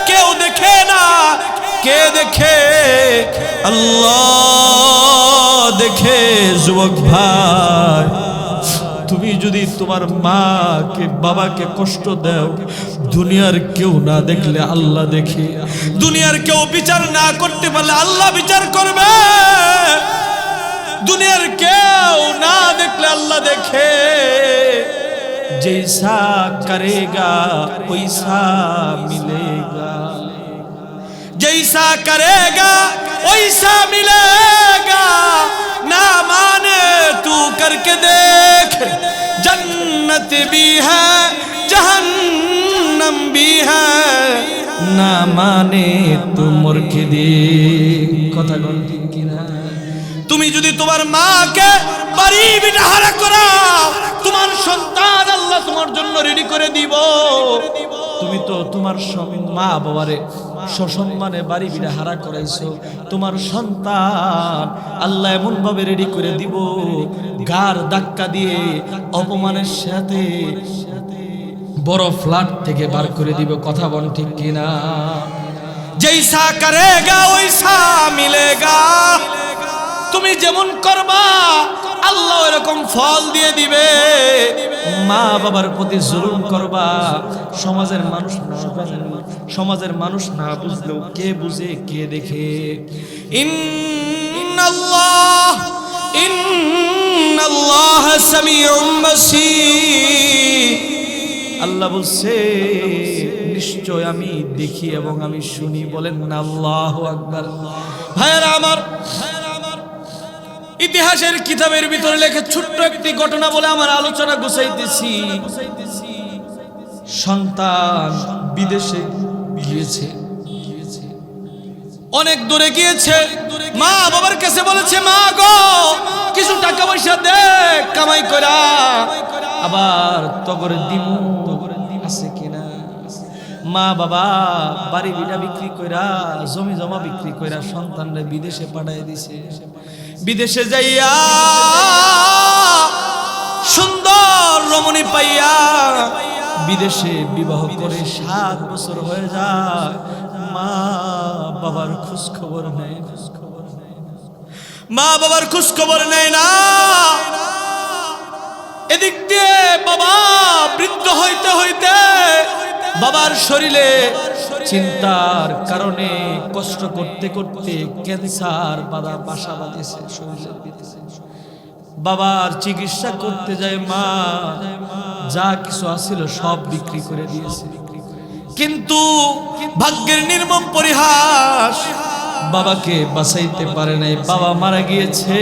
কেউ দেখে না, কে দেখে? আল্লাহ দেখে। যুবক ভাই, তুমি যদি তোমার মাকে বাবাকে কষ্ট দাও, দুনিয়ার কেউ না দেখলে আল্লাহ দেখে, দুনিয়ার কেউ বিচার না করতে পারলে আল্লাহ বিচার করবে, দুনিয়ার কেউ না দেখলে আল্লাহ দেখে। जैसा करेगा वैसा मिलेगा, जैसा करेगा वैसा मिलेगा, ना मान के देख, जन्नत भी है जहन्नम भी है, ना माने तो मूर्खे दे। কথা কোন ঠিক কিনা? তুমি যদি তোমার মাকে বাড়ি বিটা হারা করাও, তোমার সন্তান আল্লাহ তোমার জন্য রেডি করে দিব। তুমি তো তোমার মা বাবারে সসম্মানে বাড়ি বিটা হারা করাইছো, তোমার সন্তান আল্লাহ এমন ভাবে রেডি করে দিব, গার ধাক্কা দিয়ে অপমানের সাথে বড় ফ্ল্যাট থেকে বার করে দিব। কথা বল ঠিক কিনা? জৈসা করেগা ওইসা মিলেগা। তুমি যেমন করবা আল্লাহ এরকম ফল দিয়ে দিবে। মা বাবার প্রতি জুলুম করবা, সমাজের মানুষ না সমাজের মানুষ না বুঝলেও কে বুঝে কে দেখে। ইন্নাল্লাহ সামিউম বাসীর। আল্লাহ বলছে নিশ্চয় আমি দেখি এবং আমি শুনি। বলেন না আল্লাহু আকবার। ভাইরা আমার, ইতিহাসের কিতাবের ভিতরে লেখা ছোট্ট একটি ঘটনা বলে আমার আলোচনা গুছাইতেছি। সন্তান বিদেশে গিয়েছে, অনেক দূরে গিয়েছে। মা বাবার কাছে বলেছে, মা গো কিছু টাকা পয়সা দে কামাই করা, আবার তগরে দিমু আছে কিনা। মা বাবা বাড়ি ভিটা বিক্রি কইরা, জমি জমা বিক্রি কইরা সন্তানরে বিদেশে পাঠায় দিছে। বিদেশে যাইয়া সুন্দর রমণী পাইয়া বিদেশে বিবাহ করে 7 বছর হয়ে যায়। মা বাবার খোঁজ খবর নেই, মা বাবার খোঁজ খবর নেয় না। এদিক দিয়ে বাবা বৃদ্ধ হইতে হইতে বাবার শরীরে চিন্তার কারণে কষ্ট করতে করতে ক্যান্সার বাসা বাঁধেছে শরীরের ভিতরে। বাবার চিকিৎসা করতে যায় মা যা কিছু আছিল সব বিক্রি করে দিয়েছে। কিন্তু ভাগ্যের নির্মম পরিহাস, বাবাকে বাঁচাইতে পারে নাই। বাবা মারা গিয়েছে।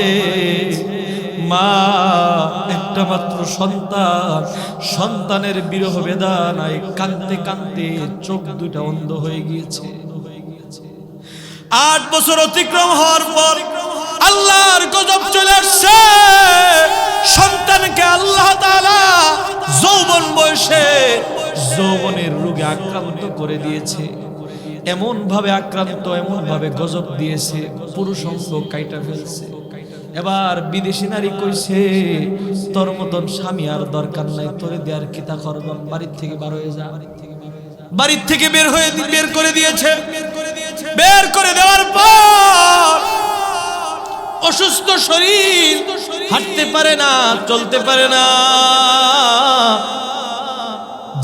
মা একটা মাত্র সন্তান, সন্তানের বিরহ বেদনায় কাঁদতে কাঁদতে চোখ দুটা অন্ধ হয়ে গিয়েছে। 8 বছর অতিক্রম হওয়ার পর আল্লাহর গজব চলে আসছে। সন্তানকে আল্লাহ তাআলা যৌবন বয়সে যৌবনের রোগে আক্রান্ত করে দিয়েছে। এমন ভাবে আক্রান্ত, এমন ভাবে গজব দিয়েছে, পুরুষ অঙ্গ কাইটা ফেলছে। এবার বিদেশি নারী কইছে, তোর মতন স্বামী আর দরকার নাই, তোরে দেয়ার কিতা করবাম, বাড়ির থেকে বার হয়ে যা। বাড়ির থেকে বের করে দিয়েছে। বের করে দেওয়ার পর অসুস্থ শরীর, হাঁটতে পারে না, চলতে পারে না,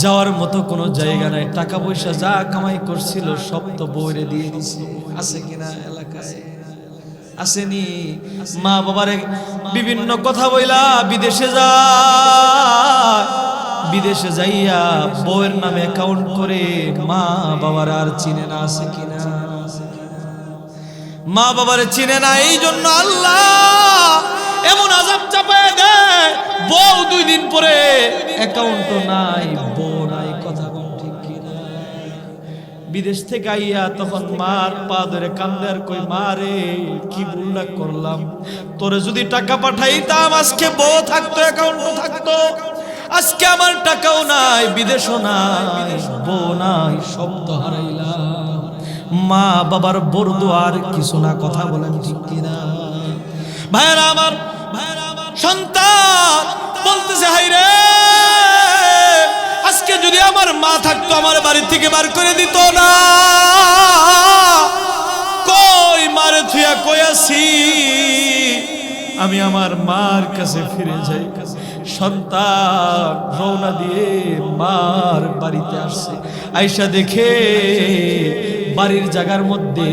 যাওয়ার মতো কোনো জায়গা নাই। টাকা পয়সা যা কামাই করছিল সব তো বউরে দিয়ে দিছে। আছে কিনা এলাকায়? আসেনি? মা বাবারে বিভিন্ন কথা বইলা বিদেশে যায়। বিদেশে যাইয়া বউয়ের নামে অ্যাকাউন্ট করে মা বাবার আর চিনে না। আছে কিনা? মা বাবারে চিনে না। এই জন্য আল্লাহ এমন আযাব চাপায় দেয়, বউ 2 দিন পরে অ্যাকাউন্টও নাই, বউ নাই। কথা বল ঠিক কিনা? বিদেশ থেকে আইয়া তখন মার পা ধরে কান্দে আর কই, মা রে কি ভুলটা করলাম, তোরে যদি টাকা পাঠাইতাম আজকে বউ থাকতো, অ্যাকাউন্টও থাকতো। আজকে আমার টাকাও নাই, বিদেশও নাই, বউ নাই, সব তো হারাইলাম। মা বাবার বরদু আর কিছু না। কথা বলেন ঠিক কিনা? ভাইরা আমার, সন্তান বলতেছে, হাই রে আজকে যদি আমার মা থাকতো আমার বাড়ি থেকে বার করে দিত না। কই মারে থুয়া কই আছি, আমি আমার মার কাছে ফিরে যাই। সন্তান রওনা দিয়ে মার বাড়িতে আসছে। আয়শা দেখে বাড়ির জায়গার মধ্যে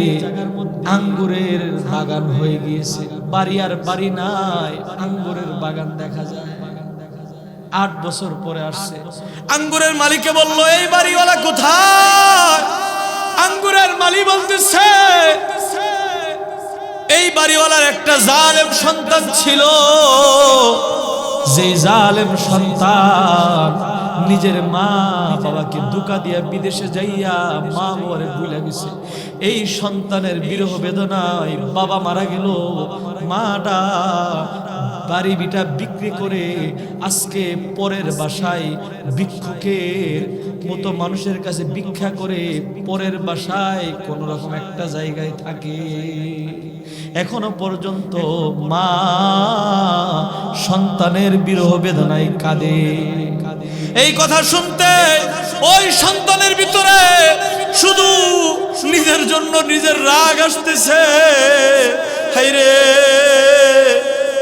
আঙ্গুরের বাগান হয়ে গিয়েছে। বাড়ি আর বাড়ি নাই, আঙ্গুরের বাগান দেখা যায়। 8 বছর পরে আসছে। আঙ্গুরের মালিককে বলল, এই বাড়িওয়ালা কোথায়? আঙ্গুরের মালিক বলতেছে, এই বাড়িওয়ালার একটা জালেম সন্তান ছিল, যেই জালেম সন্তান নিজের মা বাবাকে ধোঁকা দিয়া বিদেশে যাইয়া মা বাবারে ভুলে গেছে, এই সন্তানের বিরহ বেদনায় বাবা মারা গেল, মাটা বাড়ি বিটা বিক্রি করে আজকে পরের বাসায় ভিক্ষুকের মতো মানুষের কাছে ভিক্ষা করে পরের বাসায় কোন রকম একটা জায়গায় থাকে। এখনো পর্যন্ত মা সন্তানের বিরহ বেদনায় কাঁদে। এই কথা শুনতে ওই সন্তানের ভিতরে শুধু নিজের জন্য নিজের রাগ আসতেছে, হায়রে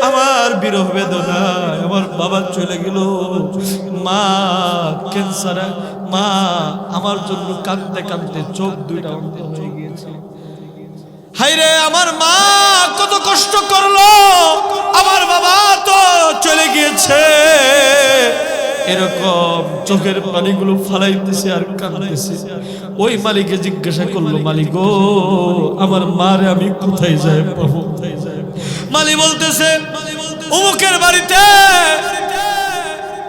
আমার বিরহ বেদনায় আমার বাবা চলে গেল, মা ক্যান্সার, মা আমার জন্য কাঁদতে কাঁদতে চোখ দুইটা অন্ধ হয়ে গিয়েছে। হায়রে আমার মা কত কষ্ট করলো, আমার বাবা তো চলে গিয়েছে। এরকম চোখের পানিগুলো ফালাইতেছে আর কাঁদতেছে। ওই মালিককে জিজ্ঞাসা করলো, মালিক গো আমার মারে আমি কোথায় যাই পাবো? মালিক বলতেছে অমুকের বাড়িতে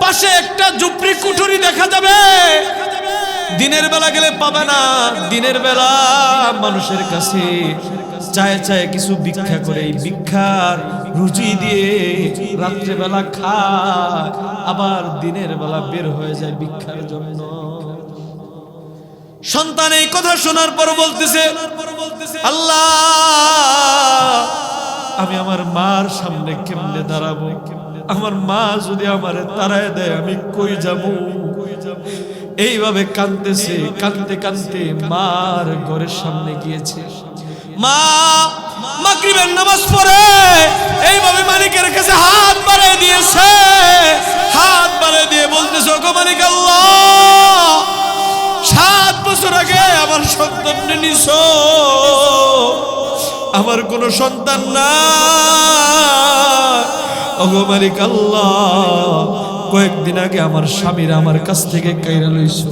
পাশে একটা ঝুপড়ি কুঠুরি দেখা যাবে, দিনের বেলা গেলে পাবে না, দিনের বেলা মানুষের কাছে চায় চায় কিছু ভিক্ষা করে, ভিক্ষার রুচি দিয়ে রাত্রে বেলা খায়, আবার দিনের বেলা বের হয়ে যায় ভিক্ষার জন্য। সন্তান এই কথা শোনার পর বলতেছে, আল্লাহ আমি আমার মার সামনে কেমনে দাঁড়াবো? আমার মা যদি আমারে তাড়ায় দেয় আমি কই যাবো? এইভাবে কাঁদতেছে, কাঁদতে কাঁদতে মার ঘরের সামনে গিয়েছে। মা মাগরিবের নামাজ পড়ে এইভাবে মালিকের কাছে হাত বাড়িয়ে দিয়েছে, হাত বাড়িয়ে দিয়ে বলতেছে, ওগো মালিক আল্লাহ 7 বছর আগে আমার সন্তান নিছো, আমার কোনো সন্তান না, ওগো মালিক আল্লাহ কয়েকদিন আগে আমার স্বামীর আমার কাছ থেকে কাইরা লইছো,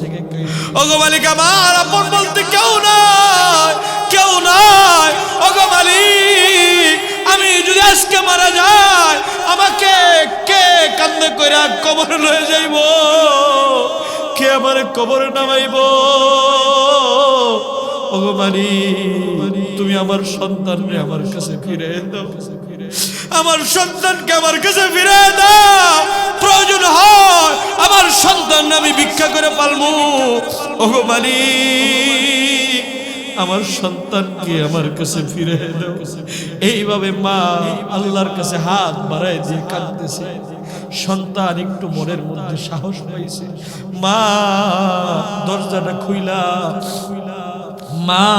ওগো মালিক আমার আপন বলতে কেউ নাই, কেউ নাই, ওগো মালিক আমি যদি আজকে মারা যাই আমাকে কে কান্দে কইরা কবরে লয়ে যাইব? কে আমার কবরে নামাইব? ওগো মালিক তুমি আমার সন্তানকে আমার কাছে ফিরে দাও, আমার সন্তানকে আমার কাছে ফিরে দাও, প্রয়োজন হয় আমার সন্তান আমি ভিক্ষা করে পালবো। ওগো মালিক আমার সন্তানকে আমার কাছে ফিরে দাও। এইভাবে মা আল্লাহর কাছে হাত বাড়ায় দিয়ে কাঁদতেছে। সন্তান একটু মনের মধ্যে সাহস পাইছে, মা দরজাটা খুইলা মা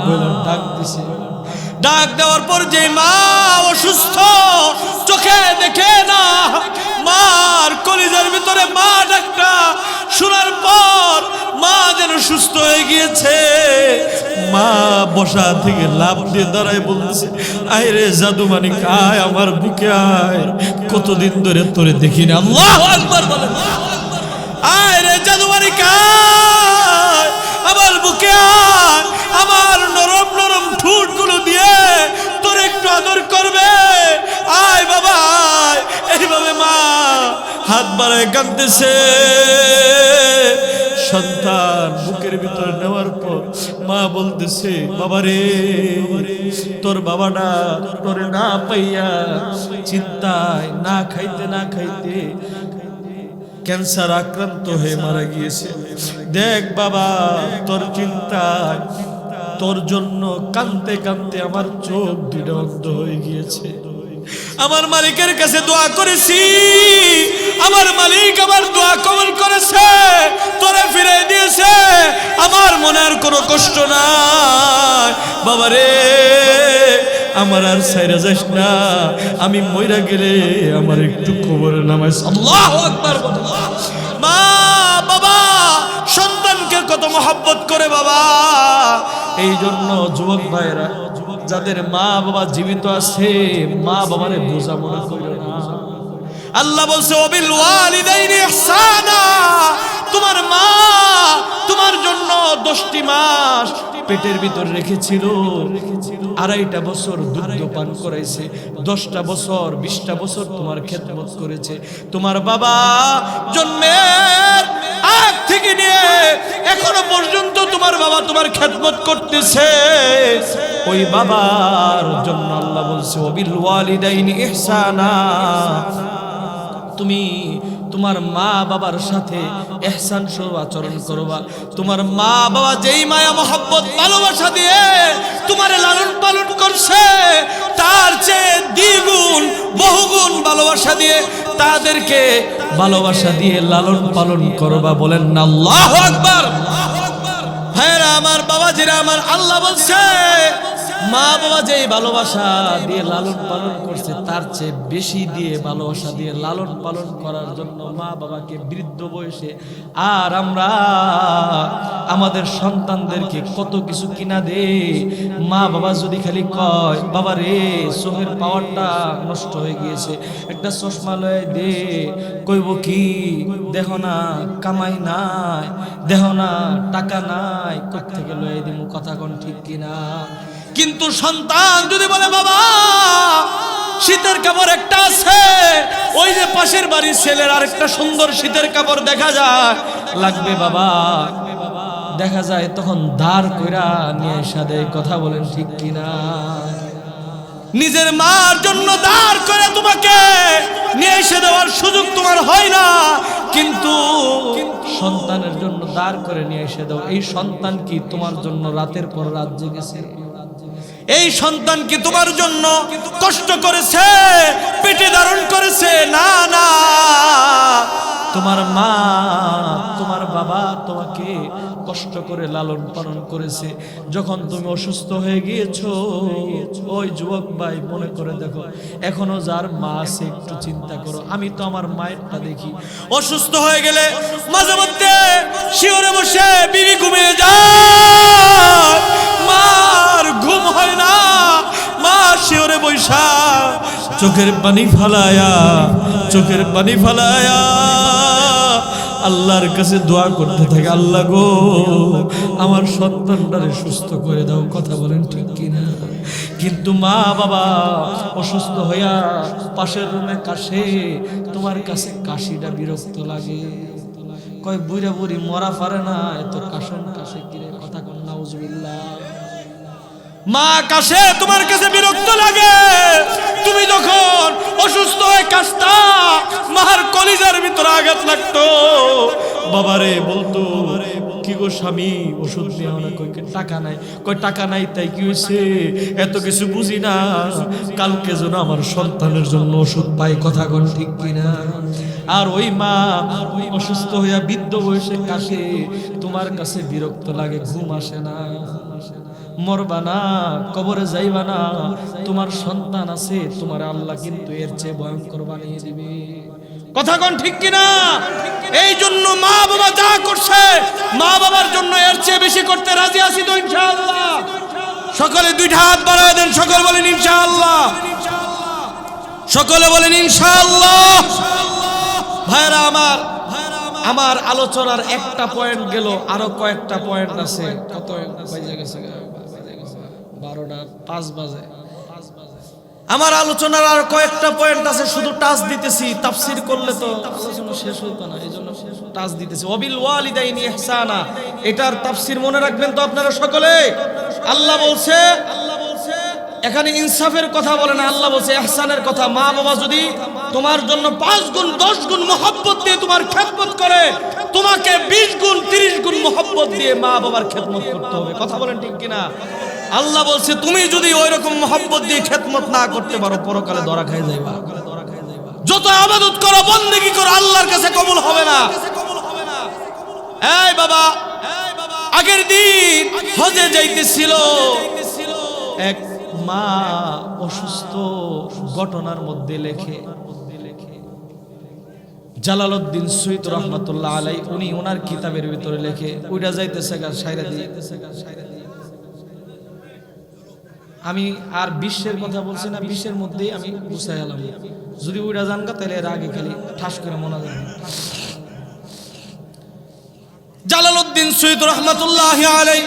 বলে ডাক দিছে। ডাক দেওয়ার পর যে মা অসুস্থ, চোখে দেখে না, মার কলিজার ভিতরে মা ডাকটা শোনার পর মা যেন সুস্থ হয়ে গিয়েছে। মা বসা থেকে লাফ দিয়ে দাঁড়ায় বলতেছে, আয় রে জাদু মানিক আয় আমার বুকে আয়, কতদিন ধরে তোরে দেখি না। আল্লাহু আকবার বলেন। আয় রে জাদু মানিক আয় আমার বুকে আয়, আমার নরম নরম ঠোঁট গুলো দিয়ে তোর একটু আদর করবে, আয় বাবা আয়। এইভাবে মা হাত বাড়ায় কাঁদতেছে। সন্তান বুকের ভিতরে নেওয়ার পর মা বলতেছে, বাবা রে তোর বাবাটা তোরে না পাইয়া চিন্তায় না খাইতে না খাইতে ক্যান্সার আক্রান্ত হয়ে মারা গিয়েছে। দেখ বাবা তোর চিন্তায় তোর জন্য কাঁদতে কাঁদতে আমার চোখ দুটো অন্ধ হয়ে গিয়েছে। আমার মালিকের কাছে দোয়া করেছি, আমার মালিক আমার দোয়া কবুল করেছে, তোরে ফিরে দিয়েছে, আমার মনে আর কোনো কষ্ট নাই। বাবা রে আমার আর ছাইরা যাস না, আমি মইরা গেলে আমার একটু কবরে নামাইস। আল্লাহু আকবার। মা বাবা সন্তানকে কত মহব্বত করে বাবা। এই জন্য যুবক ভাইরা যাদের মা বাবা জীবিত আছে, মা বাবারে বোঝা মনে করিও না। আল্লাহ বলছে ওয়াবিল ওয়ালিদাইনি ইহসানা, তোমার মা তোমার জন্য 10টি মাস পেটের ভিতর রেখেছিল, 2.5 বছর দুধ পান করাইছে, 10টা বছর 20টা বছর তোমার খেদমত করেছে। তোমার বাবা জন্মের আগ থেকে নিয়ে এখনো পর্যন্ত তোমার বাবা তোমার খেদমত করতেছে। ওই বাবার জন্য আল্লাহ বলছে ওয়াবিল ওয়ালিদাইনি ইহসানা, তুমি তোমার মা বাবার সাথে ইহসান স্বরূপ আচরণ করবা। তোমার মা বাবা যেই মায়া মহব্বত ভালোবাসা দিয়ে তোমারে লালন পালন করছে, তার চেয়ে দ্বিগুণ বহুগুণ ভালোবাসা দিয়ে তাদেরকে ভালোবাসা দিয়ে লালন পালন করবা। বলেন না আল্লাহু আকবার। ভাইরা আমার, বাবাজিরা আমার, আল্লাহ বলছে মা বাবা যেই ভালোবাসা দিয়ে লালন পালন করছে, তার চেয়ে বেশি দিয়ে ভালোবাসা দিয়ে লালন পালন করার জন্য মা বাবাকে বৃদ্ধ বয়সে আর আমরা আমাদের সন্তানদেরকে কত কিছু কিনা দে। মা বাবা যদি খালি কয় বাবা রে চোখের পাওয়ারটা নষ্ট হয়ে গিয়েছে, একটা চশমা লয়ে দে, কইব কি দেখো না কামাই নাই, দেখো না টাকা নাই, কোত্থেকে লয়ে দিমু, কথা কোন ঠিক কিনা? কিন্তু সন্তান যদি বলে বাবা শীতের কাপড় একটা আছে, ওই যে পাশের বাড়ির ছেলের আরেকটা সুন্দর শীতের কাপড় দেখা যায়, লাগবে বাবা, দেখা যায় তখন ধার কইরা নিয়ে এসে দেয়। কথা বলেন ঠিক কিনা? নিজের মার জন্য ধার করে তোমাকে নিয়ে এসে দেওয়ার সুযোগ তোমার হয় না, কিন্তু সন্তানের জন্য ধার করে নিয়ে এসে দাও। এই সন্তান কি তোমার জন্য রাতের পর রাত জেগেছে? এই সন্তান কি তোমার জন্য কষ্ট করেছে, পেটে ধারণ করেছে? না না, তোমার মা তোমার বাবা তোমাকে কষ্ট করে লালন পালন করেছে। যখন তুমি অসুস্থ হয়ে গিয়েছো, ওই যুবক ভাই মনে করে দেখো, এখনো যার মা আছে একটু চিন্তা করো। আমি তো আমার মায়েরটা দেখি, অসুস্থ হয়ে গেলে মাঝে মধ্যে শিওরে বসে বিবি ঘুমিয়ে যায়, মার ঘুম হয় না, মা শিওরে বৈশা চোখের পানি ফালায়া আল্লাহর কাছে দোয়া করতে থাকে, আল্লাহ গো আমার সন্তানটারে সুস্থ করে দাও। কথা বলেন ঠিক কিনা? কিন্তু মা বাবা অসুস্থ হইয়া পাশের রুমে কাশে, তোমার কাছে কাশিটা বিরক্ত লাগে, কয় বুড়া বুড়ি মরা পারে না, এত কাশন কাশে কিরে। কথা কন নাউজুবিল্লাহ। মা কাশে তোমার কাছে বিরক্ত লাগে, তুমি যখন অসুস্থ হয়ে কাশতা মার কলিজার ভিতরে আঘাত লাগতো। বাবারে বলতো কি গো স্বামী ওষুধ নেওয়া না, কই টাকা নাই, কই টাকা নাই তাই কি হয়েছে, এত কিছু বুঝি না, কালকে যেন আমার সন্তানের জন্য ওষুধ পাই। কথা কোন ঠিক কিনা? আর ওই মা অসুস্থ হইয়া বৃদ্ধ বয়সে কাশে, তোমার কাছে বিরক্ত লাগে, ঘুম আসে না, মরবা না, কবরে যাইবা না, তোমার সন্তান আছে, তোমার আল্লাহ কিন্তু এর চেয়ে ভয়ঙ্কর বানিয়ে দিবে। কথা কোন ঠিক কিনা? এই জন্য মা বাবা যা করছে, মা বাবার জন্য এর চেয়ে বেশি করতে রাজি আছি তো ইনশাআল্লাহ। সকলে দুইটা হাত বাড়ায় দেন, সকলে বলেন ইনশাআল্লাহ, সকলে বলেন ইনশাআল্লাহ। ভাইরা আমার, আমার আলোচনার একটা পয়েন্ট গেল, আরো কয়েকটা পয়েন্ট আছে। কত বাজে গেছে? 12টা 5 বাজে। আমার আলোচনার আর কয়েকটা পয়েন্ট আছে, শুধু টাচ দিতেছি, তাফসীর করলে তো আলোচনা শেষ হতো না, এইজন্য টাচ দিতেছি। ওয়াবিল ওয়ালিদাইনি ইহসানা, এটার তাফসীর মনে রাখবেন তো আপনারা সকলে। আল্লাহ বলছে, এখানে ইনসাফের কথা বলে না, আল্লাহ বলছে ইহসানের কথা। মা বাবা যদি তোমার জন্য 5 গুণ 10 গুণ মহব্বত দিয়ে তোমার খেদমত করে, তোমাকে 20 গুণ 30 গুণ মহব্বত দিয়ে মা বাবার খেদমত করতে হবে। কথা বলেন ঠিক কিনা? আল্লাহ বলছে তুমি যদি ওই রকম মহব্বত দিয়ে খেদমত না করতে পারো, পরকালে ধরা খেয়ে যাইবা। যত ইবাদত করো, বন্দেগী করো, আল্লাহর কাছে কবুল হবে না। এই বাবা, আগের দিন হজে যাইতেছিল, এক মা অসুস্থ, ঘটনার মধ্যে লেখে জালালউদ্দিন সুয়ুতী রহমাতুল্লাহ আলাইহি, উনি ওনার কিতাবের ভিতরে লেখে, ওইটা যাইতেছে গা সাইরা দিয়ে। আমি আর বিশ্বের কথা বলছি না, বিশ্বের মধ্যেই আমি বুঝাই গেলাম। যদি ওইটা জানগা তাহলে এর আগে খালি ঠাস করে মনে যাবে। জালালউদ্দিন সুয়ুতী রহমাতুল্লাহ আলাইহি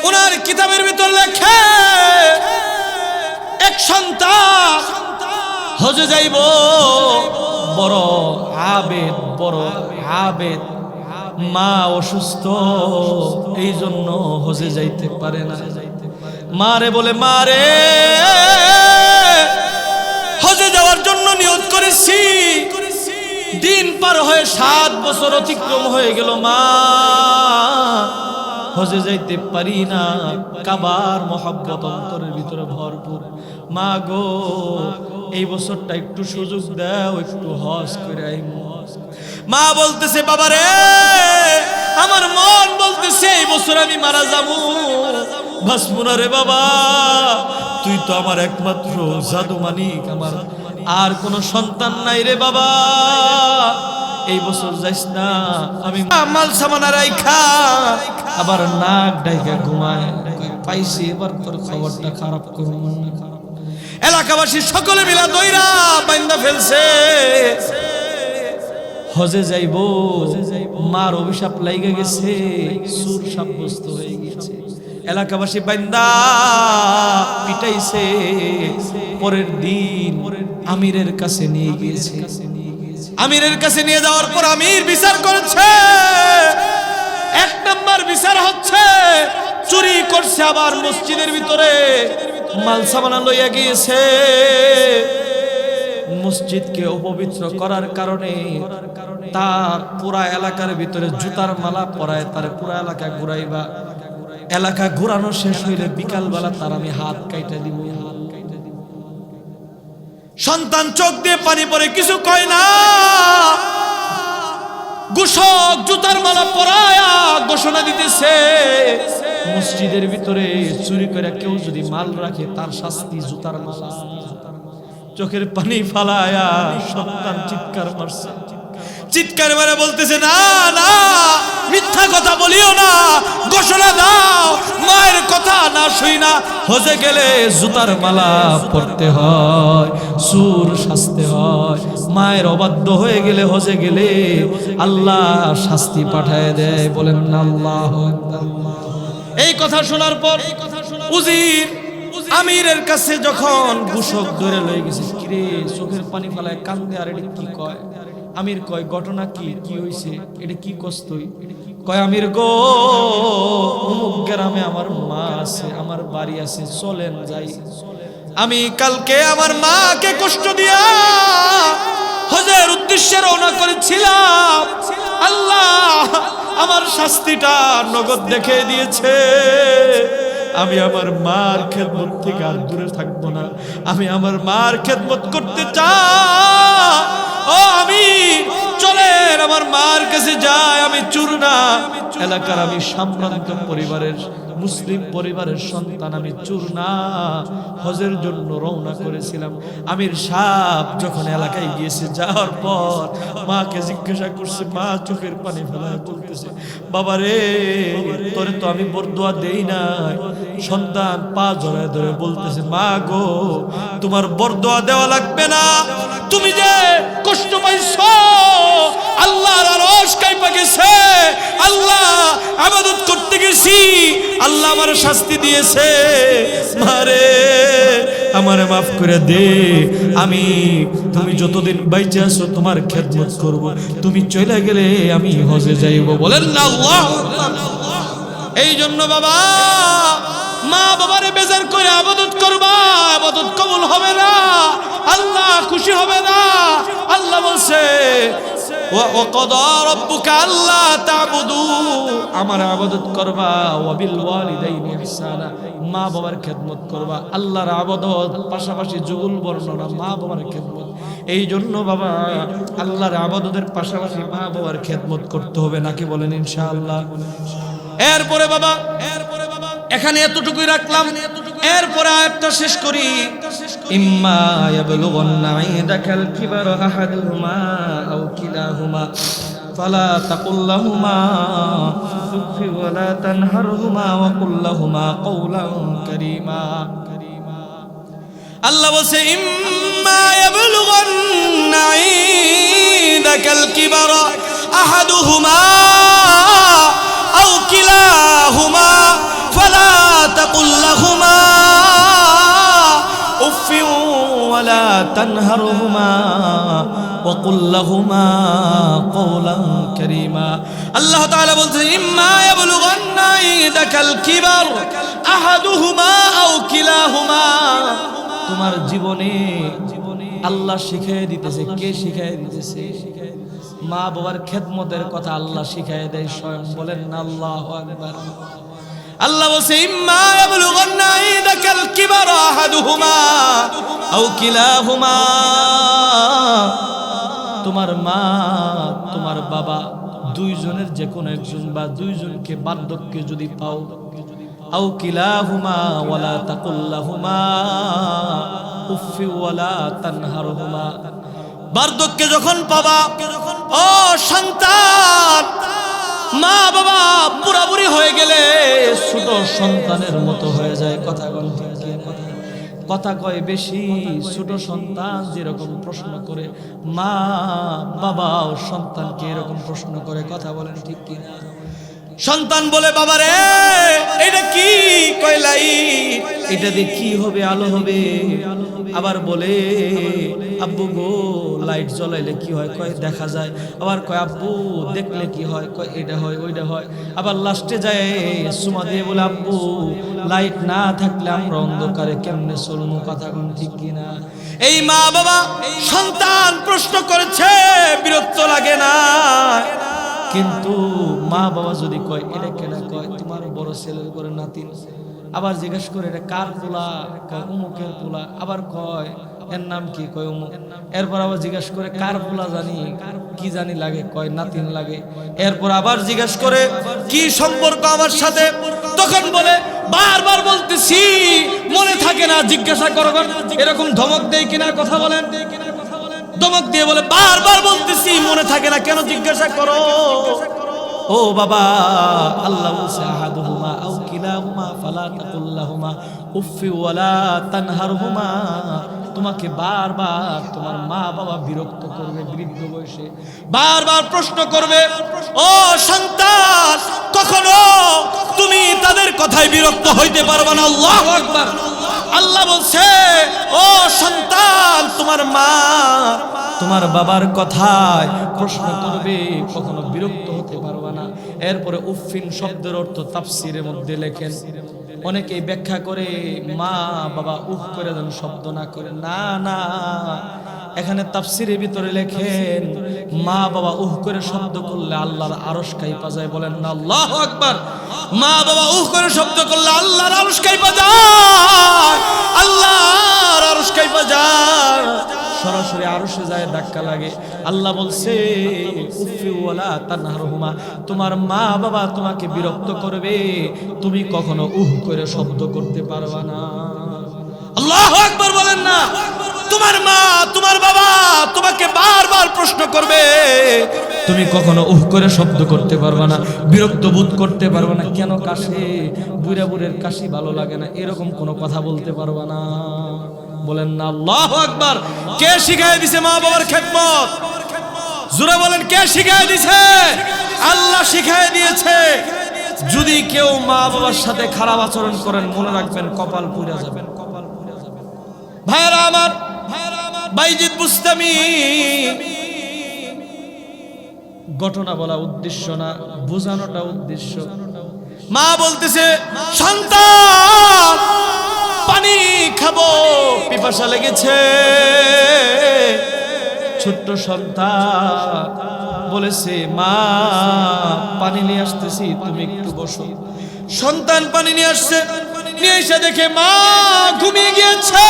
ওনার কিতাবের ভিতর লেখে এক সন্তান হজে যাইব, বড় আবেদ, মা অসুস্থ, এই জন্য হজে যাইতে পারে না। মারে বলে, মারে হজে যাওয়ার জন্য নিয়ত করেছি, দিন পার হয়ে 7 বছর অতিক্রম হয়ে গেল, মা হজে যাইতে পারি না। কাবার মহব্বত অন্তরের ভিতরে ভরপুর। মা গো, এই বছরটা একটু সুযোগ দাও, একটু হজ করে আইমু। মা বলতেছে, বাবা রে, আমার মন বলতেছে এই বছর আমি মারা যাবো, বাঁচবো না রে বাবা, তুই তো আমার একমাত্র জাদু মানিক, আমার আর কোনো সন্তান নাই রে বাবা, এই বছর যাইস না। আমি মাল সামানা রাইখা আবার নাক ডাইকা ঘুমায়, পাইছি এবার তোর খবরটা খারাপ করব না। এলাকাবাসী সকলে মিলা দইরা বাইন্দা ফেলছে, হজে যাইব, মার অভিশাপ লাইগা গেছে, সুর সাব্যস্ত হয়ে গেছে। এলাকাবাসী বাইন্দা পিটাইছে। পরের দিন আমিরের কাছে নিয়ে গিয়েছে। আমিরের কাছে নিয়ে যাওয়ার পর আমির বিচার করেছে। 1 নম্বর বিচার হচ্ছে, চুরি করছে, আবার মসজিদের ভিতরে মাল সামানা লইয়া গিয়েছে। মসজিদকে অপবিত্র করার কারণে তার পুরা এলাকার ভিতরে জুতার মালা পরায় তার পুরা এলাকা ঘুরাইবা। এলাকা ঘুরানো শেষ হইলে বিকালবেলা তার আমি হাত কাইটা দিব। সন্তান চোখ দিয়ে পানি পড়ে, কিছু কয় না। ঘোষক জুতার মালা পরায়া ঘোষণা দিতেছে, মসজিদের ভিতরে চুরি করে কেউ যদি মাল রাখে তার শাস্তি জুতার মালা। চোখের পানি ফালায়া সন্তান চিৎকার মারছে। চিৎকার মারে বলতেছে, না না, মিথ্যা কথা বলিও না, ঘোষণা দাও, মায়ের কথা না শুই না হজে গেলে জুতার মালা পরতে হয়, সুর শাস্তি হয়। মায়ের অবাধ্য হয়ে গেলে হজে গেলে আল্লাহ শাস্তি পাঠায় দেয়। বলেন না আল্লাহু আকবার। এই কথা শোনার পর উজির আমিরের কাছে যখন ঘোষক ধরে লয়ে গেছে, কিরে চোখের পানি ফালায় কান্দে, আর এটা কি কয়? আমির কয়, ঘটনা কি হইছে, এটা কি কষ্ট? কয়, আমির গো, অমুক গ্রামে আমার মা আছে, আমার বাড়ি আছে, চলেন যাই। আমি কালকে আমার মাকে কষ্ট দিয়া হজের উদ্দেশ্যে রওনা করেছিলাম, আল্লাহ আমার শাস্তিটা নগদ দেখে দিয়েছে। আমি আমার মার খেদমত থেকে আর দূরে থাকবো না, আমি আমার মার খেদমত করতে চাই। ও আমি চলেন আমার মার কাছে যাই। আমি চুর না, এলাকার আমি সম্ভ্রান্ত পরিবারের মুসলিম পরিবারের সন্তান, আমি চুর না। হজের জন্য রওনা করেছিলাম। আমির সাহেব যখন এলাকায় গিয়েছে, যাওয়ার পর মাকে জিজ্ঞাসা করছে, মা চোখের পানি ফেলায় বলতেছে, বাবা রে, তোরে তো আমি বরদোয়া দেই নাই। সন্তান পা জড়ায় ধরে বলতেছে, মা গো, তোমার বরদোয়া দেওয়া লাগবে না, তুমি যে কষ্ট পাইছো আল্লাহর আরশ কাঁপা গেছে, আল্লাহ ইবাদত করতে গেছি, আল্লাহ আমার শাস্তি দিয়েছে, মারে আমারে মাফ করে দে। আমি তুমি যতদিন বাইচে আছো তোমার খেদমত করব, তুমি চলে গেলে আমি হজে যাইব। বলেন না আল্লাহ। এই জন্য বাবা, মা বাবারে বেজার করে ইবাদত করবা, ইবাদত কবুল হবে না, আল্লাহ খুশি হবে না। আল্লাহ বলছে, وَقَضَى رَبُّكَ أَلَّا تَعْبُدُوا, আমার ইবাদত করবা, ওয়াবিল ওয়ালিদাইনি ইহসানা, মা বাবার খেদমত করবা। আল্লাহর ইবাদত পাশাপাশি যুগল বর্ণনা মা বাবার খেদমত। এই জন্য বাবা, আল্লাহর ইবাদতের পাশাপাশি মা বাবার খেদমত করতে হবে, নাকি বলেন ইনশাআল্লাহ। এরপরে বাবা, এখানে এতটুকুই রাখলাম। এরপরে আয়াতটা শেষ করি। ইম্মা ইয়াবলুগান্না ইনদাকাল কিবারা আহাদুহুমা আও কিলাহুমা ফালা তাকুল লাহুমা উফফি ওয়ালা তানহারহুমা ওয়া কুল লাহুমা কওলান কারীমা। আল্লাহ বলছে, ইম্মা ইয়াবলুগান্না ইনদাকাল কিবারা আহাদুহুমা আও কিলাহুমা ফালা তাকুল লাহুমা উফিন ওয়ালা তানহারহুমা ওয়াকুল লাহুমা কওলান কারীমা। আল্লাহ তাআলা বলছেন ইম্মা ইয়াবলুগান্না ইনদাকাল কিবার আহাদুহুমা আও কিলাহুমা। তোমার জীবনে আল্লাহ শিখিয়ে দিতেছে। কে শিখিয়ে দিতেছে? মা বাবার খেদমতের কথা আল্লাহ শিখিয়ে দেয় স্বয়ং। বলেন না আল্লাহু আকবার। আল্লাহ বলছে ইম্মা ইয়াবলুগান্না ইনদাকাল কিবার আহাদুহুমা আও কিলাহুমা। তোমার মা তোমার বাবা দুইজনের যে কোনো একজন বা দুইজনকে বার্ধক্যে যদি পাও, আও কিলাহুমা ওয়ালা তাকুল লাহুমা উফি ওয়ালা তানহারহুমা। বার্ধক্যে যখন পাবা, ও সন্তান, মা বাবা পুরাপুরি হয়ে গেলে ছোট সন্তানের মতো হয়ে যায়। কথা কথা কয় বেশি। ছোট সন্তান যেরকম প্রশ্ন করে, মা বাবাও সন্তানকে এরকম প্রশ্ন করে। কথা বলেন ঠিক কিনা? সন্তান বলে বাবা রে এটা কি? কয় লাইট। এটা দিয়ে কি হবে? আলো হবে। আবার বলে আব্বু গো লাইট জ্বলাইলে কি হয়? কয় দেখা যায়। আবার কয় আব্বু দেখলে কি হয়? কয় এটা হয় ওইটা হয়। আবার লাস্টে যায় সুমা দিয়ে বলে আব্বু লাইট না থাকলে আমরা অন্ধকারে কেমনে চলবো? কথা কোন ঠিক কিনা? এই মা বাবা সন্তান প্রশ্ন করেছে, বিরক্ত লাগে না? কিন্তু মা বাবা যদি কয় এটা কেনা, কয় তোমার বড় ছেলের করে নাতিন। আবার জিজ্ঞেস করে এটা কার পোলা? কয় অমুকের পোলা। আবার কয় এর নাম কি? কয় অমুক। এরপর আবার জিজ্ঞেস করে কার পোলা জানি, কি জানি লাগে? কয় নাতিন লাগে। এরপর আবার জিজ্ঞেস করে কি সম্পর্ক আমার সাথে? তখন বলে বারবার বলতেছি মনে থাকে না, জিজ্ঞাসা করবেন। এরকম ধমক দেয় কিনা? কথা বলেন। ধমক দিয়ে বলে বারবার বলতেছি মনে থাকে না, কেন জিজ্ঞাসা করো? ও বাবা, আল্লাহ বলছে আহাদুহুমা আও কিলাহুমা ফালা তাকুল লাহুমা উফি ওয়ালা তানহারহুমা। তোমাকে বারবার তোমার মা বাবা বিরক্ত করবে, বৃদ্ধ বয়সে বারবার প্রশ্ন করবে। ও সন্তান, কখনো তুমি তাদের কথায় বিরক্ত হইতে পারবে না। আল্লাহু আকবার। আল্লাহ বলছে ও সন্তান, তোমার মা তোমার বাবার কথায় প্রশ্ন করবে, কখনো বিরক্ত হতে পারবে না। এরপরে উফিন শব্দের অর্থ তাফসিরের মধ্যে লেখেন, অনেকেই ব্যাখ্যা করে মা বাবা উফ করে যেন শব্দ না করে। না না, এখানে তাফসিরের ভিতরে লেখেন মা বাবা উহ করে শব্দ করলে আল্লাহর আরশ কাঁপা যায়। বলেন না আল্লাহু আকবার। মা বাবা উহ করে শব্দ করলে আল্লাহর আরশ কাঁপা যায়। আল্লাহর আরশ কাঁপা যায়, সরাসরি আরশে যায় ধাক্কা লাগে। আল্লাহ বলছে উফি ওয়ালা তানহারহুমা। তোমার মা বাবা তোমাকে বিরক্ত করবে, তুমি কখনো উহ করে শব্দ করতে পারবা না। আল্লাহু আকবার বলেন না। তোমার মা তোমার বাবা তোমাকে বারবার প্রশ্ন করবে, তুমি কখনো উহ করে শব্দ করতে পারবা না, বিরক্ত বোধ করতে পারবা না। কেন কাশে? বুড়া বুড়ের কাশি ভালো লাগে না, এরকম কোনো কথা বলতে পারবা না। বলেন না আল্লাহু আকবার। কে শিখায় দিছে মা বাবার খেদমত? জোরে বলেন কে শিখায় দিছে? আল্লাহ শিখায় দিয়েছে। যদি কেউ মা বাবার সাথে খারাপ আচরণ করেন, মনে রাখবেন কপাল পুড়ে যাবেন। ভাইরা আমার, বাইজিদ বুস্তামি ঘটনা বলা উদ্দেশ্য না, বোঝানোটা উদ্দেশ্য। মা বলতেছে সন্তান পানি খাবো, পিপাসা লেগেছে। ছোট্ট সন্তান বলেছে মা পানি নিয়ে আসতেছি, তুমি একটু বসো। সন্তান পানি নিয়ে আসছে, নিয়ে এসে দেখে মা ঘুমিয়ে গিয়েছে।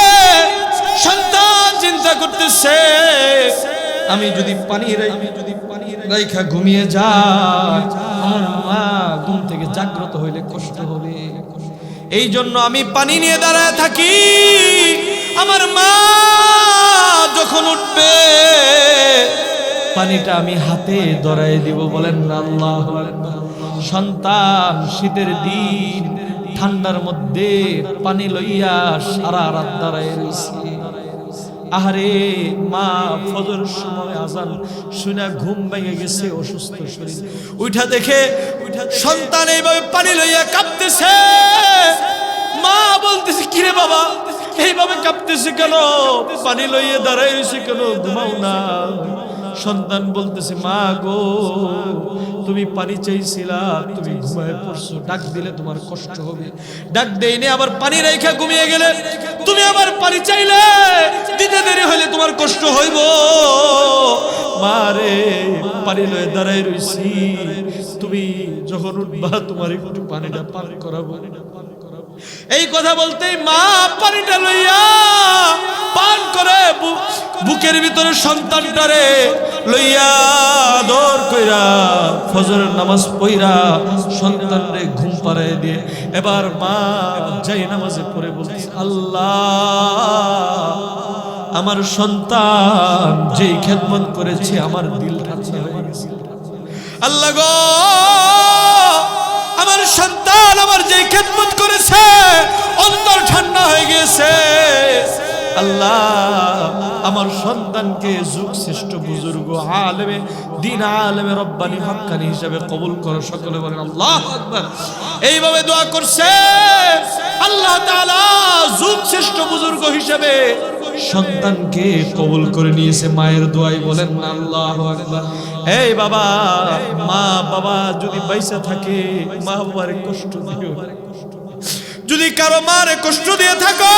সন্তান চিন্তা করতেছে আমি যদি পানি রাইখা ঘুমিয়ে যাই, আমার মা ঘুম থেকে জাগ্রত হইলে কষ্ট হবে। এই জন্য আমি পানি নিয়ে দাঁড়ায় থাকি। আমার মা যখন উঠবে পানিটা আমি হাতে ধরায় দিব। বলেন না আল্লাহু আকবার। সন্তান শীতের দিন ঠান্ডার মধ্যে পানি লইয়া সারা রাত দাঁড়ায় রইছে। আহারে মা ফজরের সময় আজান শুনে ঘুম ভেঙে গেছে, অসুস্থ শরীর, উঠা দেখে সন্তান এইভাবে পানি লইয়া কাঁপতেছে। মা বলতেছে কিরে বাবা এইভাবে কাঁপতেছে কেন, পানি লইয়া দাঁড়ায় রয়েছে কেন, ঘুমাও না? সন্তান বলতেছে মা গো তুমি পানি চাইছিলা, তুমি ঘুমায় পড়ছো, ডাক দিলে তোমার কষ্ট হবে, ডাক দেইনি, আবার পানি রেখা ঘুমিয়ে গেলে, তুমি আবার পানি চাইলে দিতে দেরি হইলে তোমার কষ্ট হইব। মা রে পানি লয়ে দাঁড়ায় রইছি, তুমি যখন উঠবা তোমার একটু পানিটা পান করাবো। এই কথা বলতেই মা পানিটা লইয়া পান করে বুকের ভিতরে সন্তানটারে লইয়া দর কইরা ফজরের নামাজ পড়া সন্তানরে ঘুম পাড়ায় দিয়ে এবার মা যাই নামাজে পড়ে বলতেছে আল্লাহ আমার সন্তান যেই খেদমত করেছে আমার দিল ঠান্ডা হয়ে গেছে। আল্লাহ গো আমার সন্তান আমার যেই খেদমত করেছে অন্তর ঠান্ডা হয়ে গেছে। আল্লাহ আমার সন্তানকে যুগ শ্রেষ্ঠ বুজুর্গ আলেমে দিন আলেমে রব্বানি হক্কানি হিসেবে কবুল করো। সকলে বলেন আল্লাহু আকবার। এইভাবে দোয়া করছে আল্লাহ তাআলা যুগ শ্রেষ্ঠ বুজুর্গ হিসেবে সন্তানকে কবুল করে নিয়েছে। মায়ের দোয়াই বলেন না আল্লাহু আকবার। এই বাবা মা বাবা যদি বাইসা থাকে মা বাবারে কষ্ট দিও, যদি কারো মারে কষ্ট দিয়ে থাকো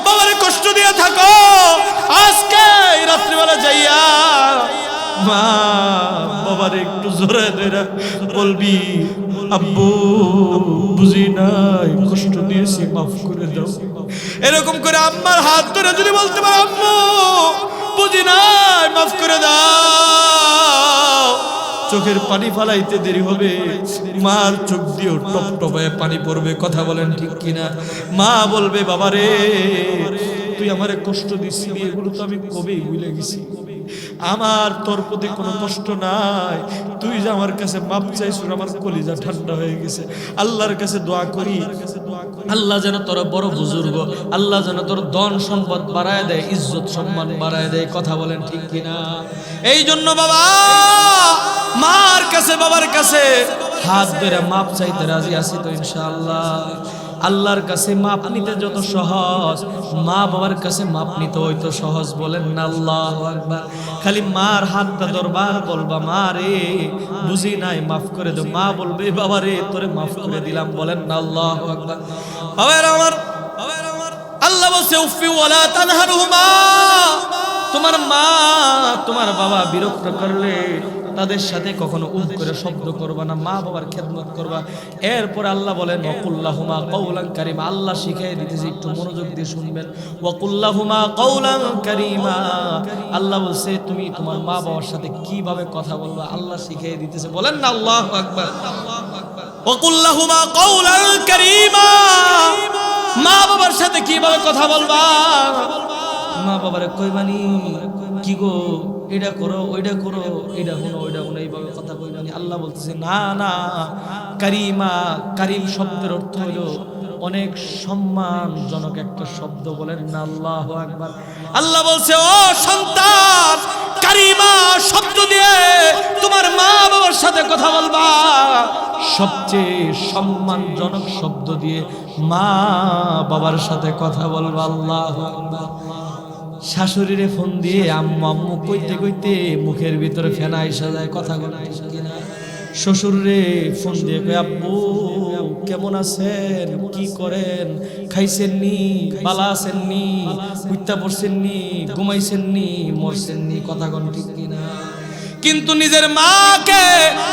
বাবারে কষ্ট দিয়ে থাকো, আজকে রাত্রিবেলা যাইয়া মা বাবারে একটু জোরে ধরে বলবি আব্বু বুঝি নাই কষ্ট দিয়েছি মাফ করে দাও। এরকম করে আম্মার হাত ধরে যদি বলতে পারো আম্মু বুঝি নাই মাফ করে দাও, চোখের পানি ফালাইতে দেরি হবে, মার চোখ দিয়েও টপ টপায় পানি পড়বে। কথা বলেন ঠিক কিনা? মা বলবে বাবারে তুই আমারে কষ্ট দিছিলি এগুলো তো আমি কবেই ভুলে গেছি, আমার তোর প্রতি কোনো কষ্ট নাই, তুই যে আমার কাছে মাপ চাইছিস আমার কলিজা ঠান্ডা হয়ে গেছে। আল্লাহর কাছে দোয়া করি আল্লাহ যেন তোর বড় বুজুর্গ, আল্লাহ যেন তোর ধন সম্পদ বাড়ায় দেয়, ইজ্জত সম্মান বাড়ায় দেয়। কথা বলেন ঠিক কিনা? এই জন্য বাবা মার কাছে বাবার কাছে হাত ধরে মাপ চাইতে রাজি আছি তো ইনশাআল্লাহ। আল্লাহর কাছে মাপ নিতে যত সহজ মা বাবার কাছে মাপ নিতে হয়তো সহজ। বলেন না আল্লাহু আকবার। খালি মার হাতটা দরবার বলবা মা রে বুঝি নাই মাফ করে দাও, মা বলবে বাবা রে তোরে মাফ করে দিলাম। বলেন না আল্লাহু আকবার। আমার আল্লাহ বলছে উফি ওয়ালা তানহারহুমা, তোমার মা তোমার বাবা বিরক্ত করলে তাদের সাথে কখনো করে শব্দ করবা না, মা বাবার খেদমত করবা। এরপর আল্লাহ বলেন ওয়াকুল্লাহুমা কাওলান কারীমা, আল্লাহ শিখিয়ে দিতেছে একটু মনোযোগ দিয়ে শুনবেন। ওয়াকুল্লাহুমা কাওলান কারীমা, আল্লাহ বলছে তুমি তোমার মা বাবার সাথে কিভাবে কথা বলবা আল্লাহ শিখিয়ে দিতেছে। বলেন না আল্লাহু আকবার। ওয়াকুল্লাহুমা কাওলান কারীমা, মা বাবার সাথে কিভাবে কথা বলবা? মা বাবারে কইবানি কি গো এটা করো ওইটা করো, এটা শুনো ওইটা শুনো, এইভাবে কথা কইবানি। আল্লাহ বলতেছে না না কারিমা, কারিম শব্দের অর্থ হলো অনেক সম্মানজনক একটা শব্দ। বলেন না আল্লাহু আকবার। আল্লাহ বলছে ও সন্তান কারিমা শব্দ দিয়ে তোমার মা বাবার সাথে কথা বলবা, সবচেয়ে সম্মানজনক শব্দ দিয়ে মা বাবার সাথে কথা বলবা। আল্লাহু আকবার। শাশুড়িরে ফোন দিয়ে আম্মু আম্মু কইতে কইতে মুখের ভিতরে ফেনা এসে যায়। কথা বলে কিনা? শ্বশুরে ফোন দিয়ে কই আব্বু কেমন আছেন, কি করেন, খাইছেন নি, বালা আছেন নি, উঠতে পড়ছেন নি, ঘুমাইছেন নি, মরছেন নি। কথা কোন ঠিক কিনা? কিন্তু নিজের মাকে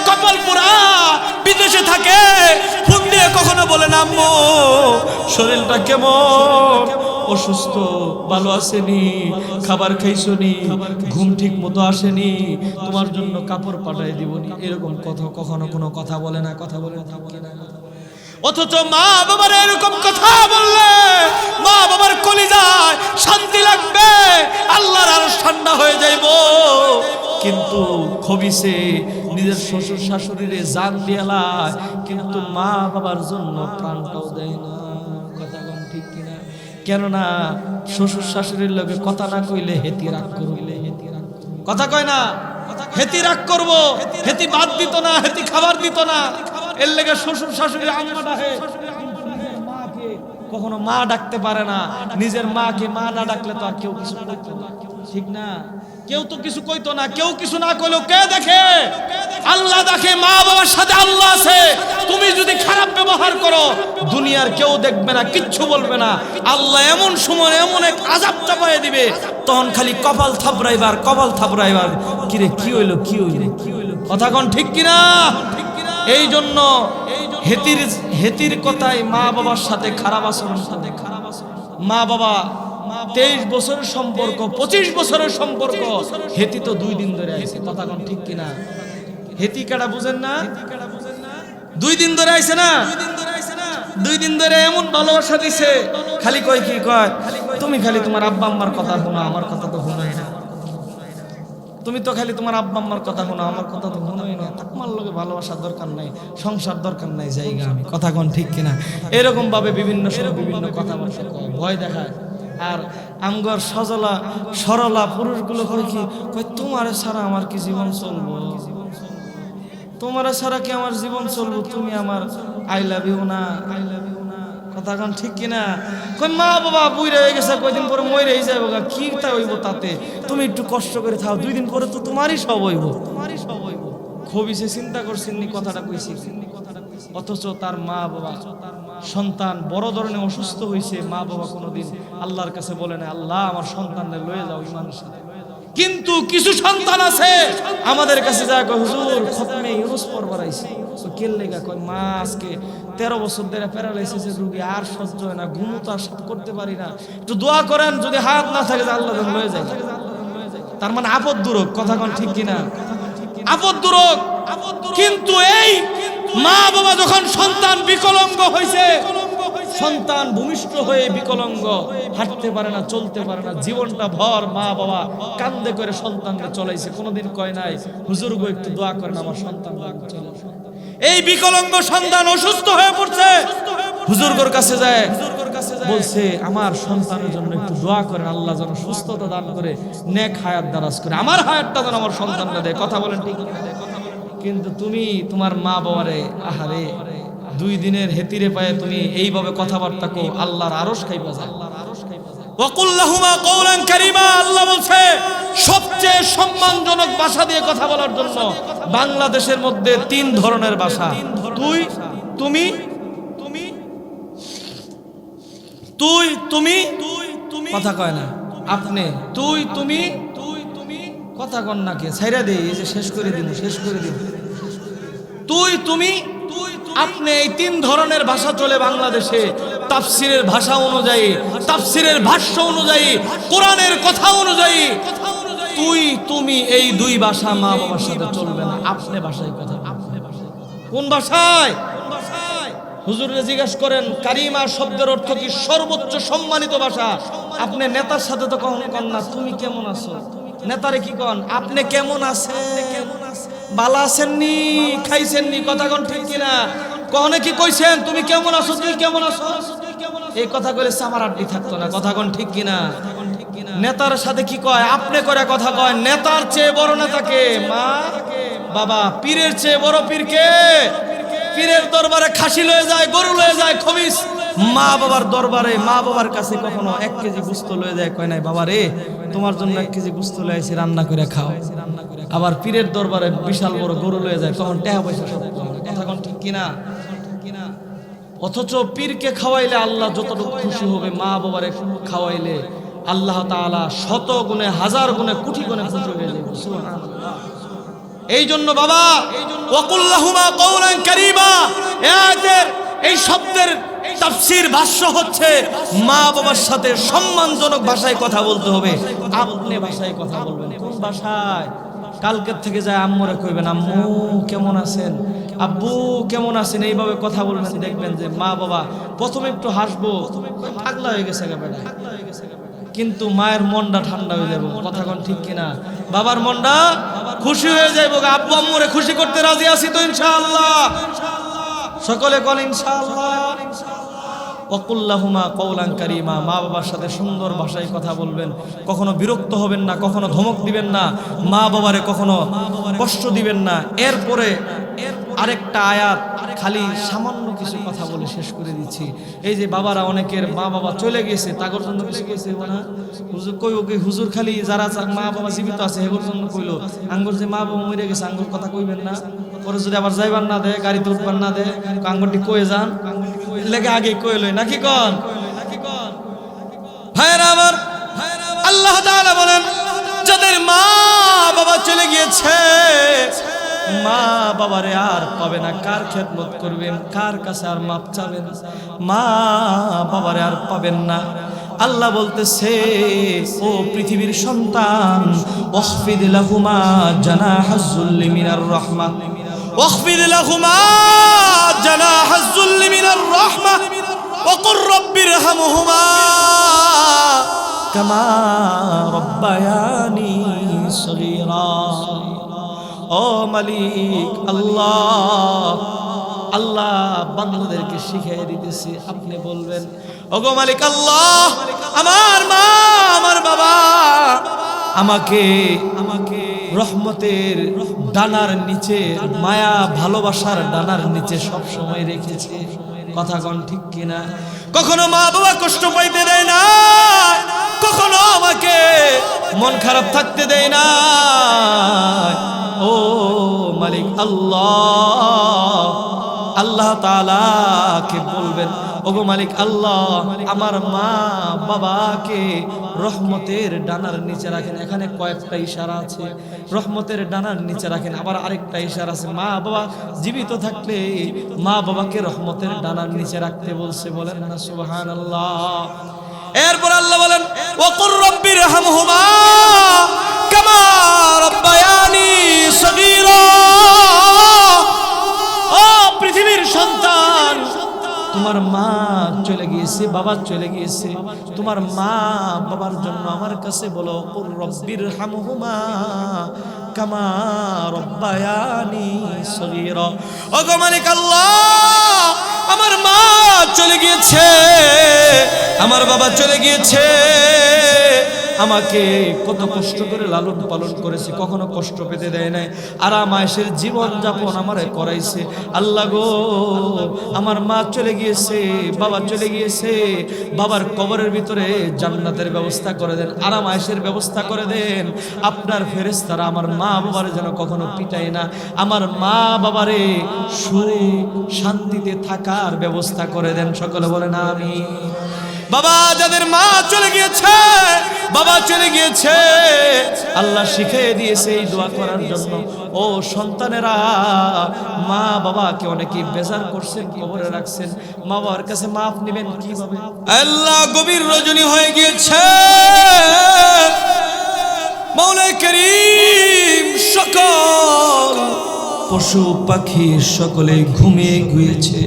কপাল পোড়া বিদেশে থাকে ফোন দিয়ে কখনো বলে না আম্মু শরীরটা কেমন, অসুস্থ, ভালো আসেনি, খাবার খাইছনি, ঘুম ঠিক মতো আসেনি, তোমার জন্য কাপড় পাঠাই দিবনি, এরকম কথা কখনো কোনো কথা বলে না। কথা বলে না। অথচ মা বাবার এরকম কথা বললে মা বাবার কলিজায় শান্তি লাগবে, আল্লাহর আরশ ঠান্ডা হয়ে যাইব। কিন্তু খবিসে নিজের শ্বশুর শাশুড়িরে জান দিয়ালায়, কিন্তু মা বাবার জন্য প্রাণটাও দেয় না। কথা ঠিক কিনা? কেননা শ্বশুর শাশুড়ির লগে কথা না কইলে হেতি রাগ করবে, কথা কয় না, হেতি রাগ করব, হেতি ভাত দিত না, হেতি খাবার দিত না, এর লেগে শ্বশুর শাশুড়ি আম্মা ডাকে, মাকে কখনো মা ডাকতে পারে না। নিজের মাকে মা না ডাকলে তো আর কেউ কিছু করতো না, ঠিক না? কেউ তো কিছু কইতো না, কেউ কিছু না কইলেও কে দেখে? আল্লাহ দেখে। মা বাবার সাথে আল্লাহ আছে। তুমি যদি খারাপ ব্যবহার করো দুনিয়ার কেউ দেখবে না, কিচ্ছু বলবে না। আল্লাহ এমন সময় এমন এক আযাব চাপায় দিবে, তখন খালি কপাল থাপড়াইবার, কপাল থাপড়াইবার, কিরে কি হইলো, কি হইলো, কথা কোন ঠিক কিনা? এই জন্য হেতির কথায় মা বাবার সাথে খারাপ আচরণ, মা বাবা 23 বছরের সম্পর্ক, 25 বছরের সম্পর্ক, হেতি তো 2 দিন ধরে আইছে, কথা কোন ঠিক কিনা? হেতি কাটা বুঝেন না? 2 দিন ধরে আইছে না, 2 দিন ধরে এমন ভালোবাসা দিছে, খালি কয় কি কয়, তুমি খালি তোমার আব্বা আম্মার কথা শোনো, আমার কথা তো শোনোই না। তুমি তো খালি তোমার আব্বা আম্মার কথা শোনো, আমার কথা তো শোনোই না। তোমার লগে ভালোবাসার দরকার নাই, সংসার দরকার নাই, জায়গা আমি, কথা কোন ঠিক কিনা? এরকম ভাবে বিভিন্ন সময় বিভিন্ন কথাবার্তা কয়, ভয় দেখায়। আর আমগর সজলা সরলা পুরুষগুলো কয় কি কয়, তোমারে ছাড়া আমার কি জীবন চলবো, তোমারে ছাড়া কি আমার জীবন চলবো, তুমি আমার আই লাভ ইউ না, আই লাভ ইউ না, কথা কোন ঠিক কিনা? কই মা বাবা বুইরা হয়ে গেছে, কয়দিন পরে মইরেই যাবো, কি তা হইব তাতে, তুমি একটু কষ্ট করে থাও, 2 দিন পরে তো তোমারই সব হইব, তোমারই সব হইব। খবিসে চিন্তা করছেননি কথাটা কইছি, অথচ তার মা বাবা, সন্তান বড় ধরনের অসুস্থ হয়েছে, মা বাবা কোনোদিন আল্লাহর কাছে বলে না আল্লাহ আমার সন্তানদের লয়ে যাও ইমানের সাথে। কিন্তু কিছু সন্তান আছে আমাদের কাছে যায় কয় হুজুর খতমে ইউনুস পড়বার আইছে, তো কে লেগা কয় মা আজকে 13 বছর ধরে প্যারালাইসিসের রোগী, আর সহ্য হয় না, ঘুমও তো আর করতে পারি না, একটু দোয়া করেন যদি হায়াত না থাকে আল্লাহ যেন লয়ে যায়। তার মানে আপদ দূর হোক, কথা কোন ঠিক কিনা? আপদ দূর হোক। কিন্তু এই মা বাবা যখন সন্তান বিকলাঙ্গ হয়েছে, সন্তান ভূমিষ্ঠ হয়ে বিকলাঙ্গ, হাঁটতে পারে না, চলতে পারে না, জীবনটা ভর মা বাবা কান্দে করে সন্তানকে চলাইছে, কোনোদিন কয় নাই হুজুর গো একটু দোয়া করেন আমার সন্তান চলে। এই বিকলাঙ্গ সন্তান অসুস্থ হয়ে পড়ছে, হুজুরগোর কাছে যায়, বলছে আমার সন্তানের জন্য একটু দোয়া করেন, আল্লাহ যেন সুস্থতা দান করে, নেক হায়াত দারাজ করে, আমার হায়াতটা যেন আমার সন্তানটা দেয়, কথা বলেন ঠিক না? কিন্তু তুমি তোমার মা বাবারে আহারে 2 দিনের হেতিরে পায়ে তুমি এইভাবে কথাবার্তা কো, আল্লাহর আরশ খাইবা যায়। ওয়াকুল লাহুমা কওলান কারীমা, আল্লাহ বলছে সবচেয়ে সম্মানজনক ভাষা দিয়ে কথা বলার জন্য বাংলাদেশের মধ্যে 3 ধরনের ভাষা, তুই, তুমি, তুই তুমি, কথা কয় না, আপনি, তুই তুমি, কথা কন না কে, ছাইরা দেই, এই যে শেষ করে দিব, শেষ করে দিব। তুই তুমি, আপনি, এই 3 ধরনের ভাষা চলে বাংলাদেশে। তাফসিরের ভাষা অনুযায়ী, তাফসিরের ভাষ্য অনুযায়ী, কোরআনের কথা অনুযায়ী তুই তুমি এই 2 ভাষা মা বাবার সাথে চলবে না, আপনি ভাষায় কথা। কোন ভাষায়? হুজুরে জিজ্ঞাসা করেন কারিমা শব্দের অর্থ কি? সর্বোচ্চ সম্মানিত ভাষা। আপনি নেতার সাথে তো কন না তুমি কেমন আছো, নেতারে কি কন আপনি কেমন আছেন, ভালো আছেননি, খাইছেননি, কথা কোন ঠিক কিনা? কখনো কি কইছেন তুমি কেমন আছো, তুই কেমন আছো, এই কথা কইলে আমার আড্ডি থাকতো না, কথা কোন ঠিক কিনা? নেতার সাথে কি কয় আপনি করে কথা কয়, নেতার চেয়ে বড় নেতাকে মা বাবা, পীরের চেয়ে বড় পীরকে, পীরের দরবারে খাসি লয়ে যায়, গরু লয়ে যায় খবিস, মা বাবার দরবারে মা বাবার কাছে কখনো 1 কেজি গোশত লয়ে যায়, কয় নাই বাবা রে তোমার জন্য 1 কেজি গোশত লয়ে আইছি, রান্না করে খাও। আবার পীরের দরবারে বিশাল বড় গরু লয়ে যায়, তখন টাকা পয়সা সব, কথা কোন ঠিক কিনা? অথচ পীরকে খাওয়াইলে আল্লাহ যতটুকু খুশি হবে, মা বাবারে খাওয়াইলে আল্লাহ তাআলা 100 গুণে 1000 গুণে কোটি গুণে খুশি হয়ে যাবে, সুবহানাল্লাহ। এই জন্য বাবা ওয়াকুল লাহুমা কওলান কারীমা, এই শব্দের তাফসীর ভাষ্য হচ্ছে মা বাবার সাথে সম্মানজনক ভাষায় কথা বলতে হবে। আপনি ভাষায় কথা বলবেন, কোন ভাষায়? কালকের থেকে যায় আম্মুরে কইবেন আম্মু কেমন আছেন, আব্বু কেমন আছেন, এইভাবে কথা বলবেন, দেখবেন যে মা বাবা প্রথমে একটু হাসবো, পাগলা হয়ে গেছে বেটা, কিন্তু মায়ের মনটা ঠান্ডা হয়ে যাবে, কথা কোন ঠিক কিনা? বাবার মনটা খুশি হয়ে যাইবো, আব্বু আম্মুরে খুশি করতে রাজি আছি তো ইনশাআল্লাহ, সকলে কোন ইনশাআল্লাহ। ওয়াকুল্লাহুমা কওলান কারীমা, মা বাবার সাথে সুন্দর ভাষায় কথা বলবেন, কখনো বিরক্ত হবেন না, কখনো ধমক দিবেন না, মা বাবারে কখনো কষ্ট দিবেন না। এরপরে আরেকটা আয়াত খালি সামান্য কিছু কথা বলে শেষ করে দিচ্ছি। এই যে বাবারা অনেকের মা বাবা চলে গেছে, তাগর জন্য কিছু গেছে না হুজুর কই ওকে হুজুর খালি যারা মা বাবা জীবিত আছে এগুলোর জন্য কইলো, আঙ্গুর যে মা বাবা মরে গেছে আঙ্গুর কথা কইবেন না, পরে যদি আবার যাইবার না দেয়, গাড়িতে উঠবার না দেয়, আঙ্গুরটি কয়ে যান লেগে আগে কইলই নাকি কন ভাইরা আমার। আল্লাহ তাআলা বলেন যাদের মা বাবা চলে গিয়েছে, মা বাবারে আর পাবে না, কার খেদমত করবেন, কার কাছে আর মাপ চাবেন, মা বাবারে আর পাবেন না। আল্লাহ বলতেছে ও পৃথিবীর সন্তান, ওয়াখফিদ লাহুমা জানাহাজ যুল্লি মিনার রাহমা, ওয়াখফিদ লাহুমা জানাহাজ যুল্লি মিনার রাহমা ওয়া কুর রাব্বিরহামহুমা কামা রাব্বায়ানি সগীরা। ও মালিক আল্লাহ, আল্লাহ বান্দাদেরকে শিখিয়ে দিতেছি, আপনি বলবেন ওগো মালিক আল্লাহ, আমার মা আমার বাবা আমাকে রহমতের ডানার নিচে, মায়া ভালোবাসার ডানার নিচে সব সময় রেখেছে। কথা কোন ঠিক কিনা? কখনো মা বাবা কষ্ট পাইতে দেয় না, কখনো আমাকে মন খারাপ থাকতে দেয় না। ও মালিক আল্লাহ, আল্লাহ তাআলাকে বলবেন ওগো মালিক আল্লাহ, আমার মা বাবাকে রহমতের ডানার নিচে রাখেন। এখানে কয়েকটা ইশারা আছে, রহমতের ডানার নিচে রাখেন। আবার আরেকটা ইশারা আছে, মা বাবা জীবিত থাকলে মা বাবাকে রহমতের ডানার নিচে রাখতে বলছে, বলেন না সুবহানাল্লাহ। এরপর আল্লাহ বলেন ওয়া কুর রাব্বিরহামহুমা কামা রাব্বায়ানি সগীরা। ও পৃথিবীর সন্তান, তোমার মা চলে গিয়েছে, বাবা চলে গিয়েছে, তোমার মা বাবার জন্য আমার কাছে বলো কুর রাব্বিরহামহুমা কামা রাব্বায়ানি সগীরা। ওগো মালিক আল্লাহ, আমার মা চলে গিয়েছে, আমার বাবা চলে গিয়েছে, আমাকে কত কষ্ট করে লালন পালন করেছে, কখনো কষ্ট পেতে দেয় নাই, আরাম আয়েশের জীবন যাপন আমারে করাইছে। আল্লাহ গো, আমার মা চলে গিয়েছে, বাবা চলে গিয়েছে, বাবার কবরের ভিতরে জান্নাতের ব্যবস্থা করে দেন, আরাম আয়েশের ব্যবস্থা করে দেন। আপনার ফেরেশতারা আমার মা বাবারে যেন কখনো পিটায় না, আমার মা বাবারে শান্তিতে থাকার ব্যবস্থা করে দেন। সকলে বলেন আমিন। বাবা যাদের মা চলে গিয়েছে, বাবা চলে গিয়েছে, আল্লাহ শিখিয়ে দিয়েছে এই দোয়া করার জন্য। ও সন্তানেরা, মা বাবাকে অনেকে বেজার করছেন, কবরে রাখছেন, মা বাবার কাছে মাফ নেবেন কিভাবে? আল্লাহ গভীর রজনী হয়ে গিয়েছে, মাওলা করিম সকল পশু পাখি সকলে ঘুমিয়ে গিয়েছে।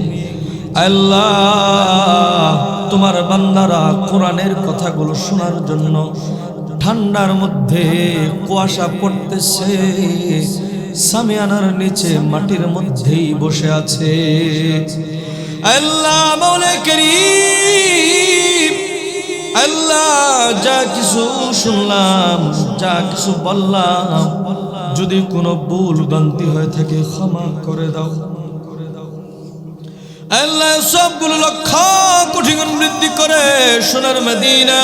আল্লাহ তোমার বান্দারা কোরআনের কথাগুলো শোনার জন্য ঠান্ডার মধ্যে কুয়াশা পড়তেছে, সামিয়ানার নিচে মাটির মধ্যেই বসে আছে। আল্লাহ মাওলা করিম, আল্লাহ যা কিছু শুনলাম, যা কিছু বললাম, যদি কোনো ভুল ভ্রান্তি হয়ে থাকে ক্ষমা করে দাও। আল্লাহ সবগুলো লক্ষ কোটি গুণ বৃদ্ধি করে সোনার মদিনা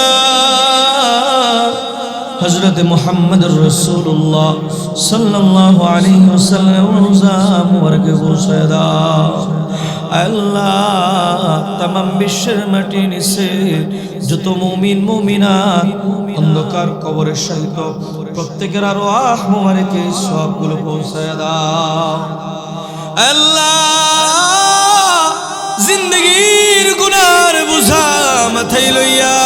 হযরত মুহাম্মদুর রাসূলুল্লাহ সাল্লাল্লাহু আলাইহি ওয়াসাল্লাম রোজা মুবারকে পৌঁছায় দাও। আল্লাহ तमाम বিশ্বের মাটি নিচে যত মুমিন মুমিনাত অন্ধকার কবরে শায়িত প্রত্যেকের আরওয়াহ মুবারকে সবগুলো পৌঁছায় দাও। আল্লাহ জিন্দগির গুনার বোঝা মাথায় লইয়া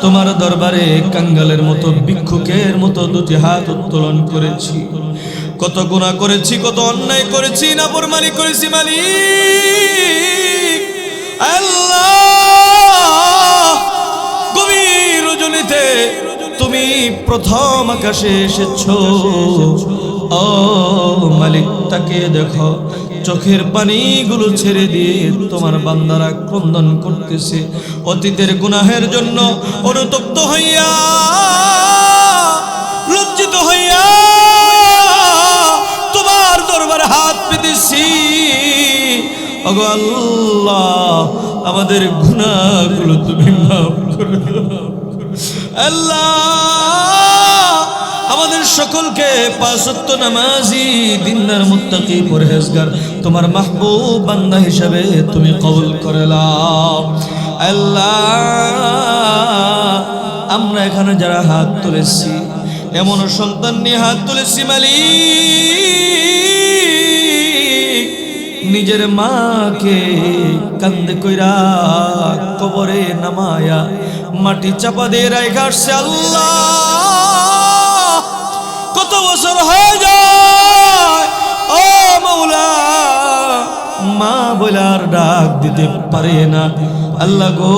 তোমার দরবারে কাঙ্গালের মতো ভিক্ষুকের মতো দুটি হাত উত্তোলন করেছি। কত গুনাহ করেছি, কত অন্যায় করেছি, নাফরমানি করেছি মালিক। আল্লাহ গভীর রজনীতে তুমি প্রথম আকাশে এসেছো। ও মালিক, তাকে দেখো, চোখের পানিগুলো ছেড়ে দিয়ে তোমার বান্দারা ক্রন্দন করতেছে অতীতের গুনাহের জন্য অনুতপ্ত হইয়া লজ্জিত হইয়া তোমার দরবারে হাত পেতেছি। ওগো আল্লাহ, আমাদের গুনাহগুলো তুমি মাফ করে দাও। আল্লাহ, আমাদের সকলকে পাঁচ ওয়াক্ত নামাজি, দিনদার, মুত্তাকি, পরহেজগার তোমার মাহবুব বান্দা হিসাবে তুমি কবুল করে নাও। আল্লাহ, আমরা এখানে যারা হাত তুলেছি, এমন সন্তান নিয়ে হাত তুলেছি মালিক, নিজের মাকে কান্দে কইরা কবরে নামায়া মাটি চাপা দিয়ে রাইখা আসছে। আল্লাহ, কত বছর হয়ে যায় ও মাওলা, মা বলার ডাক দিতে পারে না। আল্লাহ গো,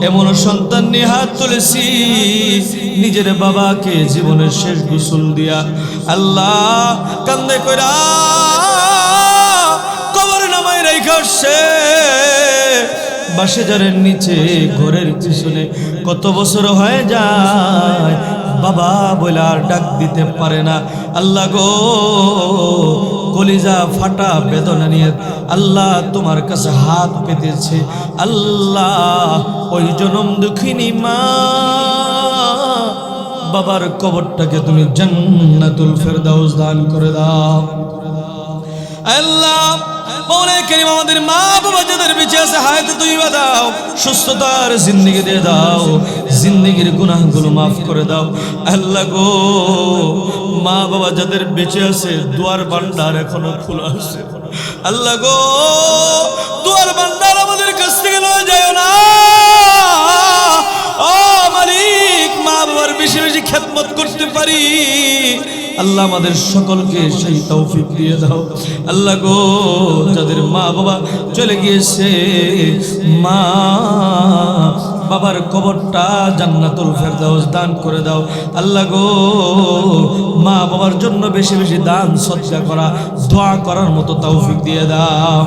এমন সন্তান নিয়ে হাত তুলেছি, নিজের বাবাকে জীবনের শেষ গোসল দিয়া আল্লাহ কান্দে কইরা কবরে নামায় রাইখা আসছে। বাসেজারের নিচে ঘরের পিছনে কত বছর হয়ে যায়, বাবা বলে আর ডাক দিতে পারে না। আল্লাহ গো, কলিজা ফাটা বেদনা নিয়ে আল্লাহ তোমার কাছে হাত পেতেছে। আল্লাহ, ওই জনম দুঃখিনী মা বাবার কবরটাকে তুমি জান্নাতুল ফেরদাউস দান করে দাও। আল্লাহ, মওলাই কারীম, আমাদের মা বাবা যাদের বেঁচে আছে হায়াতে তৈবা দাও, সুস্থতার জিন্দেগি দিয়ে দাও, জিন্দেগির গুনাহগুলো মাফ করে দাও। আল্লাহ গো, মা বাবা যাদের বেঁচে আছে দুয়ার ভান্ডার এখনো খোলা আছে। আল্লাহ গো, দুয়ার ভান্ডার আমাদের কাছ থেকে লয়ে যায় না। ও মালিক, মা বাবার বেশি বেশি খেদমত করতে পারি। আল্লাহ, আমাদের সকলকে সেই তৌফিক দিয়ে দাও। আল্লাহ গো, যাদের মা বাবা চলে গিয়েছে, মা বাবার কবরটা জান্নাতুল ফেরদাউস দান করে দাও। আল্লাহ গো, মা বাবার জন্য বেশি বেশি দান সদকা করা, দোয়া করার মতো তৌফিক দিয়ে দাও।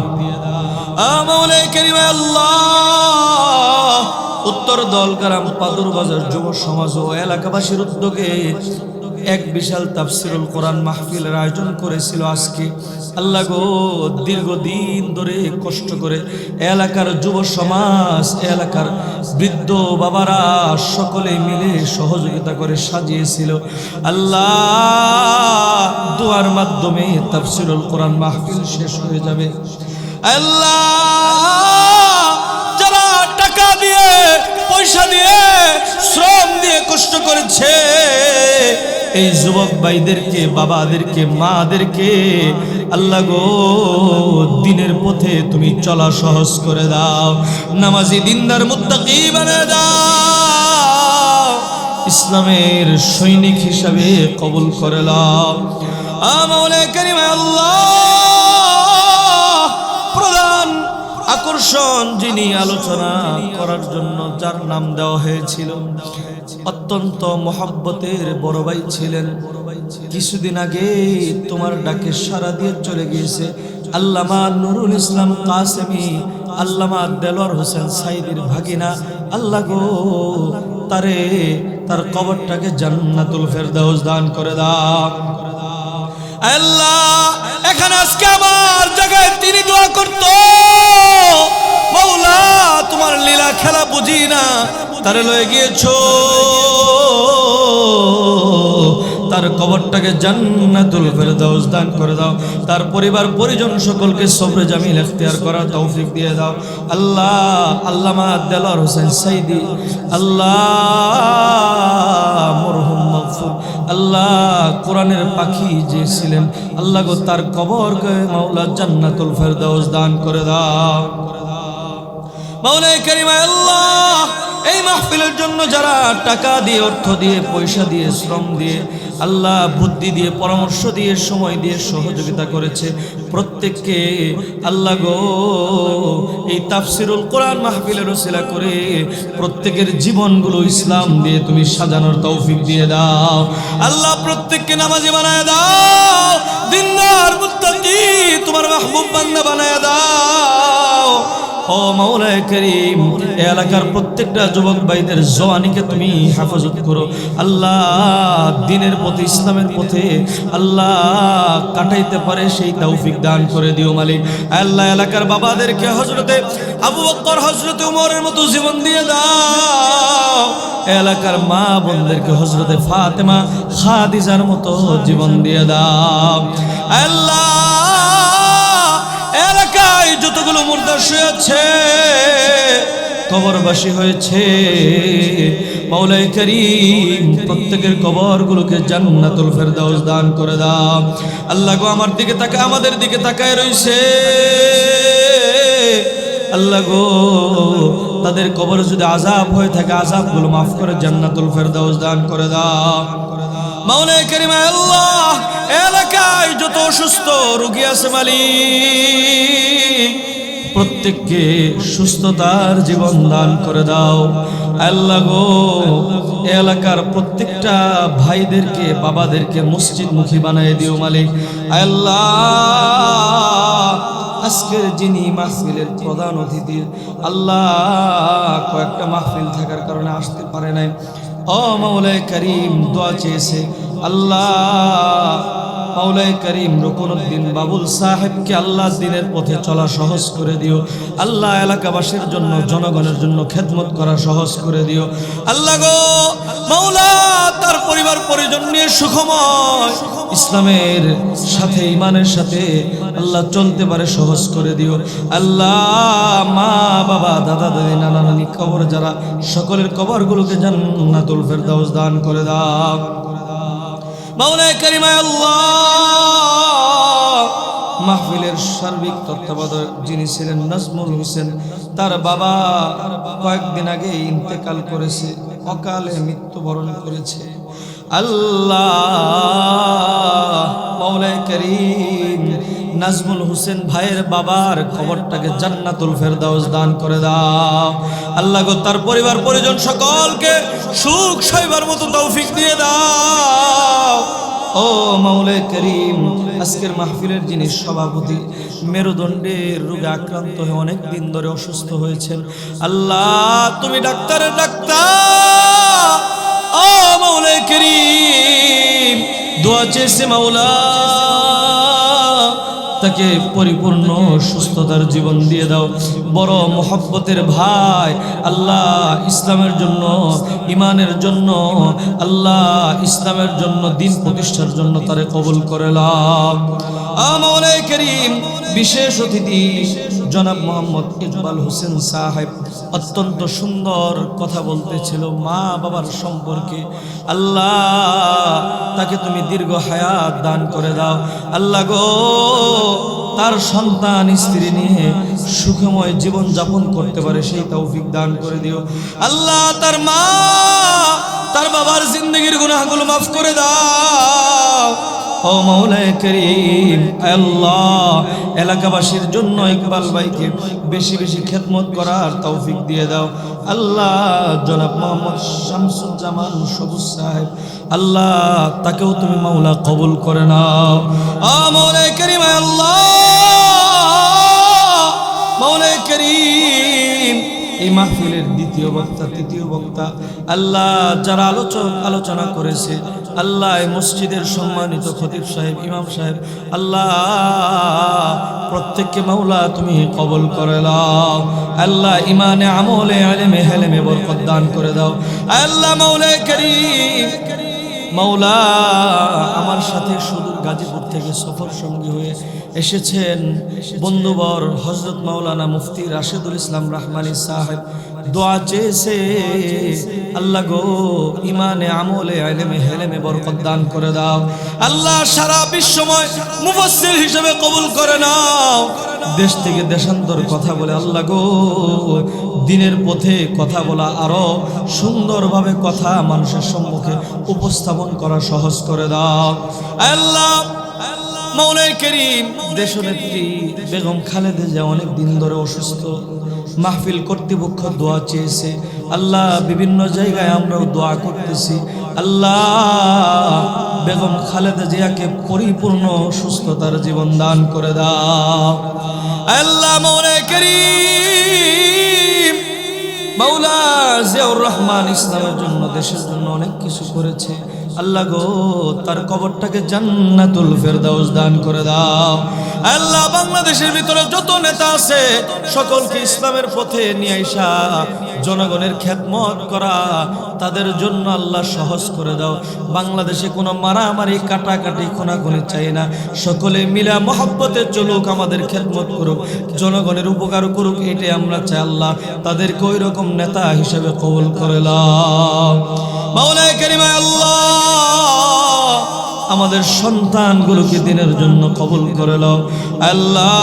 মওলাই কারীম, আল্লাহ, উত্তর দলগ্রাম পাদুর বাজার যুব সমাজ ও এলাকাবাসীর উদ্যোগে এক বিশাল তাফসিরুল কোরআন মাহফিলের আয়োজন করেছিল আজকে। আল্লাহ গো, দীর্ঘদিন ধরে কষ্ট করে এলাকার যুব সমাজ, এলাকার বৃদ্ধ বাবারা সকলে মিলে সহযোগিতা করে সাজিয়েছিল। আল্লাহ, দোয়ার মাধ্যমে তাফসিরুল কোরআন মাহফিল শেষ হয়ে যাবে। আল্লাহ, যারা টাকা দিয়ে, পয়সা দিয়ে, শ্রম দিয়ে কষ্ট করেছে, এই যুবক ভাইদেরকে, বাবাদেরকে, মাদেরকে আল্লাহ গো, দিনের পথে তুমি চলা সহজ করে দাও, নামাজি, দিনদার, মুত্তাকি বানায় দাও, ইসলামের সৈনিক হিসাবে কবুল করে নাও। মওলাই কারীম, আল্লাহ, প্রধান আকর্ষণ যিনি আলোচনা করার জন্য যার নাম দেওয়া হয়েছিল, অত্যন্ত মহব্বতের বড় ভাই ছিলেন। কিছুদিন আগে তোমার ডাকে সাড়া দিয়ে চলে গিয়েছে আল্লামা নুরুল ইসলাম কাসেমি, আল্লামা দেলোয়ার হোসেন সাইদির ভাগিনা। আল্লাহ গো, তারে তার কবরটাকে জান্নাতুল ফেরদাউস দান করে দাও। আল্লাহ, এখানে আজকে আমার জায়গায় তিনি দোয়া করতো, মাওলা তোমার লীলা খেলা বুঝি না, তারে লয়ে গিয়েছো, তার কবরটাকে জান্নাতুল ফেরদাউস দান করে দাও, তার পরিবার পরিজন সকলকে সবরে জামিল ইখতিয়ার করার তৌফিক দিয়ে দাও। আল্লাহ, আল্লামা দেলোয়ার হোসেন সাইদি, আল্লাহ মরহুম মাগফুর, আল্লাহ কোরআনের পাখি যে ছিলেন, আল্লাহ গো, তার কবরকে মাওলা জান্নাতুল ফেরদাউস দান করে দাও। মওলাই কারীম, আল্লাহ, এই মাহফিলের জন্য যারা টাকা দিয়ে, অর্থ দিয়ে, পয়সা দিয়ে, শ্রম দিয়ে আল্লাহ বুদ্ধি দিয়ে, পরামর্শ দিয়ে, সময় দিয়ে সহযোগিতা করেছে, প্রত্যেককে আল্লাহ গো এই তাফসিরুল কোরআন মাহফিলের ওসিলা করে প্রত্যেকের জীবনগুলো ইসলাম দিয়ে তুমি সাজানোর তৌফিক দিয়ে দাও। আল্লাহ প্রত্যেককে নামাজি বানায় দাও, দিনদার মুত্তাকি তোমার মাহবুব বান্দা বানায় দাও। ও মাওলায়ে করিম, এই এলাকার প্রত্যেকটা যুবক ভাইদের জওয়ানিকে তুমি হেফাজত করো আল্লাহ, দ্বীনের পথে, ইসলামের পথে আল্লাহ কাটাইতে পারে সেই তৌফিক দান করে দিও মালিক। আল্লাহ এলাকার বাবাদেরকে হযরতে আবু বকর, হযরতে উমরের মতো জীবন দিয়ে দাও। এলাকার মা বোনদেরকে হযরতে ফাতেমা, খাদিজার মতো জীবন দিয়ে দাও। আল্লাহ এলাকায় যতগুলো মুর্দা শুয়ে আছে, কবরবাসী হয়েছে, মাওলায়ে করিম প্রত্যেকের কবরগুলোকে জান্নাতুল ফেরদাউস দান করে দাও। আল্লাহ গো আমার দিকে তাকায়, আমাদের দিকে তাকায় রইছে আল্লাহ গো, তাদের কবর যদি আযাব হয়ে থাকে আযাবগুলো মাফ করে জান্নাতুল ফেরদাউস দান করে দাও। মাওলায়ে করিম আল্লাহ এলাকায় যত অসুস্থ রোগী আছে মালিক, প্রত্যেককে সুস্থতার জীবন দান করে দাও। আল্লাহ গো এলাকার প্রত্যেকটা ভাইদেরকে, বাবাদেরকে মসজিদমুখী বানিয়ে দিও মালিক। আল্লাহ আজকের যিনি মাহফিলের প্রধান অতিথি আল্লাহ, কয়েকটা মাহফিল থাকার কারণে আসতে পারে নাই, ও মাওলায়ে করিম দোয়া চেয়েছে আল্লাহ, মাওলায়ে করিম রুকনুদ্দিন বাবুল সাহেবকে আল্লাহ দ্বীনের পথে চলা সহজ করে দিও আল্লাহ, এলাকাবাসীর জন্য, জনগণের জন্য খেদমত করা সহজ করে দিও আল্লাহ গো। মাওলা তার পরিবার পরিজন নিয়ে সুখময় ইসলামের সাথে, ইমানের সাথে আল্লাহ চলতে পারে সহজ করে দিও আল্লাহ। মা বাবা, দাদা দাদি, নানা নানি কবর যারা, সকলের কবরগুলোকে জান্নাতুল ফেরদাউস দান করে দাও। মাওলায়ে করিম আল্লাহ মাহফিলের সার্বিক তত্ত্বাবধায়ক যিনি ছিলেন নাজমুল হোসেন, তার বাবা কয়েকদিন আগে ইন্তেকাল করেছে, অকালে মৃত্যুবরণ করেছে আল্লাহ। মাওলায়ে করিম নাজমুল হোসেন ভাইয়ের বাবার কবরটাকে জান্নাতুল ফেরদাউস দান করে দাও আল্লাহ গো, তার পরিবার পরিজন সকলকে সুখ সইবার মতো তৌফিক দিয়ে দাও। ও মাওলায়ে করিম আজকের মাহফিলের যিনি সভাপতি, মেরুদণ্ডের রোগে আক্রান্ত হয়ে অনেক দিন ধরে অসুস্থ হয়েছেন আল্লাহ, তুমি ডাক্তারের ডাক্তার। ও মাওলায়ে করিম দোয়া চেয়েছে মাওলা, তাকে পরিপূর্ণ সুস্থতার জীবন দিয়ে দাও। বড় মোহব্বতের ভাই আল্লাহ, ইসলামের জন্য, ইমানের জন্য আল্লাহ, ইসলামের জন্য, দিন প্রতিষ্ঠার জন্য তারে কবুল করে নাও। মাওলায়ে করিম বিশেষ অতিথি জনাব মোহাম্মদ ইকবাল হোসেন সাহেব অত্যন্ত সুন্দর কথা বলতেছিল মা বাবার সম্পর্কে আল্লাহ, তাকে তুমি দীর্ঘ হায়াত দান করে দাও আল্লাহ গো, তার সন্তান স্ত্রী নিয়ে সুখময় জীবন যাপন করতে পারে সেই তৌফিক দান করে দিও আল্লাহ। তার মা, তার বাবার জিন্দগির গুনাহগুলো মাফ করে দাও। ও মাওলায়ে করিম আল্লাহ এলাকাবাসীর জন্য ইকবাল ভাইকে বেশি বেশি খেদমত করার তৌফিক দিয়ে দাও আল্লাহ। জনাব মোহাম্মদ শামসুজ্জামান সবুজ সাহেব আল্লাহ, তাকেও তুমি মাওলা কবুল করে নাও। ও মাওলায়ে করিম আল্লাহ, মাওলায়ে করিম এই মাহফিলের দ্বিতীয় বক্তা, তৃতীয় বক্তা আল্লাহ, যারা আলোচনা করেছে আল্লাহ, এই মসজিদের সম্মানিত খতিব সাহেব, ইমাম সাহেব আল্লাহ, প্রত্যেককে মাওলা তুমি কবুল করে নাও আল্লাহ। ইমানে, আমলে, ইলমে, হেলেমে বরকত দান করে দাও আল্লাহ। মাওলায়ে করিম মাওলা, আমার সাথে সুদূর গাজীপুর থেকে সফর সঙ্গী হয়ে এসেছেন বন্ধুবর হযরত মাওলানা মুফতি রাশেদুল ইসলাম রাহমানী সাহেব দোয়া চেয়েছে, আল্লাহ গো ইমানে আমলে ইলমে হেলেমে বরকত দান করে দাও। আল্লাহ সারা বিশ্বময় মুফাসসির হিসেবে কবুল করে নাও। দেশ থেকে দেশান্তর কথা বলে আল্লাহ গো দিনের পথে কথা বলা, আরো সুন্দরভাবে কথা মানুষের সম্মুখে উপস্থাপন করা সহজ করে দাও। আল্লাহ মাওলানা করিম, দেশনেত্রী বেগম খালেদা জিয়া অনেক দিন ধরে অসুস্থ, মাহফিল কর্তৃপক্ষ দোয়া চেয়েছে। আল্লাহ বিভিন্ন জায়গায় আমরাও দোয়া করতেছি, আল্লাহ বেগম খালেদা জিয়াকে পরিপূর্ণ সুস্থতার জীবন দান করে দাও। আল্লাহ মাওলানা করিম, মাওলা জিয়াউর রহমান ইসলামের জন্য দেশের জন্য অনেক কিছু করেছে, আল্লাহ গো তার কবরটাকে জান্নাতুল ফেরদাউস দান করে দাও। আল্লাহ বাংলাদেশের ভিতরে যত নেতা আছে সকলকে ইসলামের পথে নিয়ে আইসা জনগণের খেদমত করা, তাদের জন্য আল্লাহ সহজ করে দাও। বাংলাদেশে কোনো মারামারি কাটাকাটি খুনাখুনি চাই না, সকলে মিলা মহব্বতে চলুক, আমাদের খেদমত করুক, জনগণের উপকার করুক, এটাই আমরা চাই। আল্লাহ তাদেরকে ওই রকম নেতা হিসেবে কবুল করে নাও। মাওলানা কারীম আল্লাহ আমাদের সন্তানগুলোকে দিনের জন্য কবুল করে নাও। আল্লাহ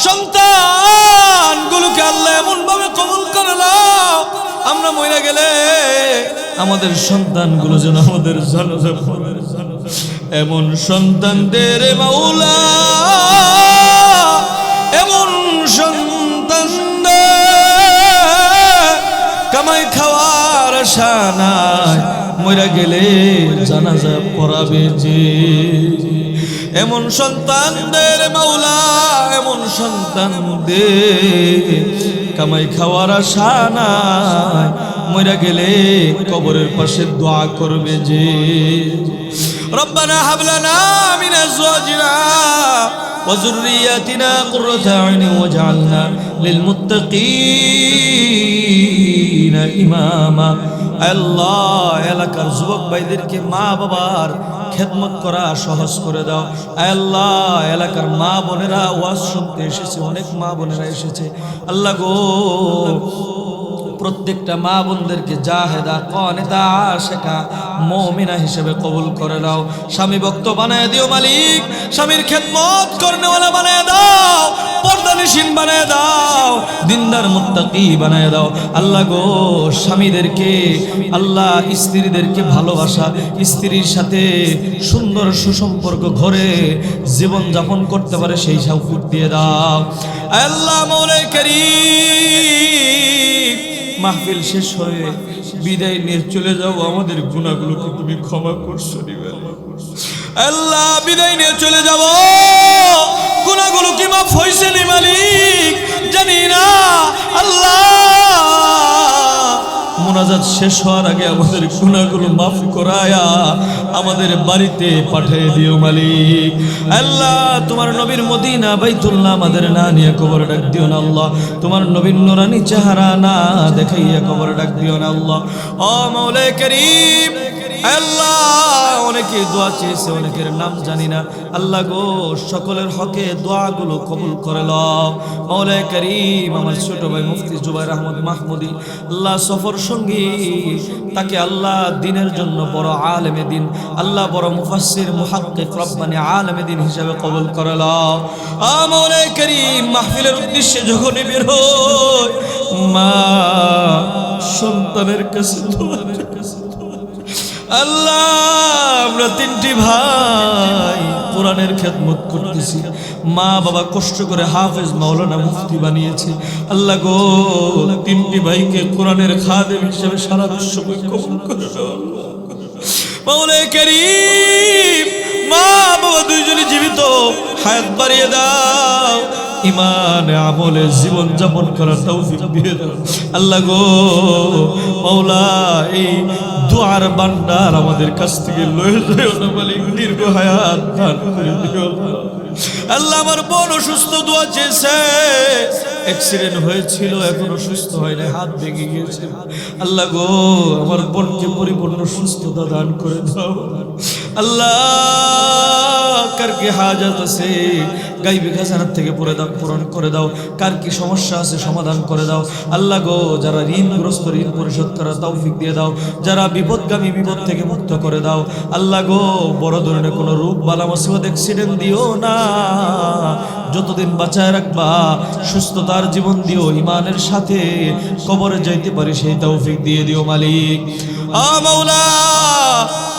সন্তানগুলোকে আল্লাহ এমন ভাবে কবুল করে নাও, আমরা মরে গেলে আমাদের সন্তানগুলো যেন আমাদের জানাজা পড়ে, এমন সন্তানদের মাওলা, এমন সন্তানদের কামাই খাওয়ার আশা নাই, মরে গেলে জানাজা পড়াবে যে, এমন সন্তানদের মাওলা, এমন সন্তানদের কামাই খাওয়ার আশা নাই, মরে গেলে কবরের পাশে দোয়া করবে যে। রব্বানা হাব লানা মিন আজওয়াজিনা ওয়া যুররিয়াতিনা কুররাতা আইনি ওয়াজআলনা লিল মুত্তাকিনা ইমামা। আল্লাহ এলাকার যুবক ভাইদেরকে মা বাবার খেদমত করা সহজ করে দাও। আল্লাহ এলাকার মা বোনেরা ওয়াজ শুনতে এসেছে, অনেক মা বোনেরা এসেছে, আল্লাহ গো প্রত্যেকটা মা বোনদেরকে জাহেদা কানিতা আশিকা মুমিনা হিসেবে কবুল করে নাও। স্বামী ভক্ত বানায় দিও মালিক, স্বামীর খেদমত করনেওয়ালা বানায় দাও, পর্দানিশীন বানায় দাও, দিনদার মুত্তাকি বানায় দাও। আল্লাহ গো স্বামীদেরকে, আল্লাহ স্ত্রীদেরকে ভালোবাসা, স্ত্রীর সাথে সুন্দর সুসম্পর্ক ঘরে জীবন যাপন করতে পারে সেই সাউকুট দিয়ে দাও। আল্লাহ মাওলানা কারীম মাহফিল শেষ হয়ে বিদায় নিয়ে চলে যাও, আমাদের গুনাহগুলোকে তুমি ক্ষমা করছো দিবেন। আল্লাহ বিদায় নিয়ে চলে যাব, গুনাহগুলো কি মাফ হইছে নি মালিক জানি না। আল্লাহ মুনাজাত শেষ হওয়ার আগে আমাদের গুনাহগুলো মাফ করায়া আমাদের বাড়িতে পাঠিয়ে দিও মালিক। আল্লাহ তোমার নবীর মদিনা বাইতুল্লাহ আমাদের না নিয়ে কবর ডাক দিও না আল্লাহ, তোমার নবীর নুরানি চেহারা না দেখাইয়া কবর ডাক দিও না আল্লাহ। ও মাওলানা কারীম, আল্লাহ অনেকে দোয়া চেয়েছে, অনেকের নাম জানি না, আল্লাহ গো সকলের হকে দোয়াগুলো কবুল করে লও। মাওলানা কারীম আমার ছোট ভাই মুফতি জুবাইর আহমদ মাহমুদি, আল্লাহ সফর সঙ্গী, তাকে আল্লাহ দিনের জন্য বড় আলেমে দিন, আল্লাহ বড় মুফাসসির মুহাক্কিক রব্বানি আলেমে দিন হিসেবে কবুল করে লও। মাওলানা কারীম মাহফিলের উদ্দেশ্যে যখন বের হই, মা সন্তানের কাছে দোয়া আল্লাহ আমরা তিনটি ভাই কোরআনের খেদমত করতেছি, মা বাবা কষ্ট করে হাফেজ মাওলানা মুফতি বানিয়েছে, আল্লাহ গো তিনটি ভাইকে কোরআনের খাদেম হিসেবে সারা বিশ্বকে কবুল করে নাও। মাওলানা কারীম মা বাবা দুইজনই জীবিত, হায়াত বাড়িয়ে দাও, ইমানে আমলে জীবন যাপন করার তৌফিক দিয়ে দাও। আল্লাহ গো মাওলা এই দুআর ভান্ডার আমাদের কাছ থেকে লয়ে যাও না মালিক, দীর্ঘ হায়াত দান করে দিও আল্লাহ। আমার বোন অসুস্থ, দোয়া চেয়েছে, অ্যাক্সিডেন্ট হয়েছিল, এখনো সুস্থ হয় না, হাত ভেঙে গিয়েছে, আল্লাহ গো আমার বোনকে পরিপূর্ণ সুস্থতা দান করে দাও। আল্লাহ কার কি হাজাত আছে গাইবি খাজানার থেকে পূরণ করে দাও, কার কি সমস্যা আছে সমাধান করে দাও। আল্লাহ গো, যারা ঋণগ্রস্ত ঋণ পরিশোধ করার তৌফিক দিয়ে দাও, যারা বিপদগামী বিপদ থেকে মুক্ত করে দাও। আল্লাহ গো, বড় ধরনের কোনো রোগ বালা মুসিবত অ্যাক্সিডেন্ট দিও না, যতদিন বাঁচায় রাখবা সুস্থতার জীবন দিও, ইমানের সাথে কবরে যাইতে পারি সেই তৌফিক দিয়ে দিও মালিক। মাওলা,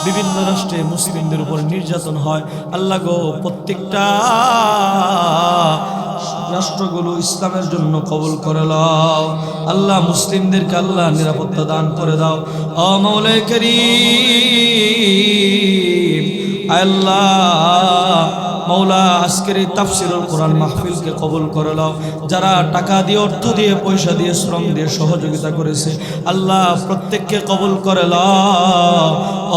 বিভিন্ন রাষ্ট্রে মুসলিমদের উপর নির্যাতন হয়, আল্লাহ গো প্রত্যেকটা রাষ্ট্রগুলো ইসলামের জন্য কবুল করে নাও। আল্লাহ মুসলিমদেরকে আল্লাহ নিরাপত্তা দান করে দাও। মাওলা কারীম, আল্লাহ মাওলা আজকের এই তাফসীরুল কোরআন মাহফিলকে কবুল করে নাও। যারা টাকা দিয়ে, অর্থ দিয়ে, পয়সা দিয়ে, শ্রম দিয়ে সহযোগিতা করেছে, আল্লাহ প্রত্যেককে কবুল করে নাও।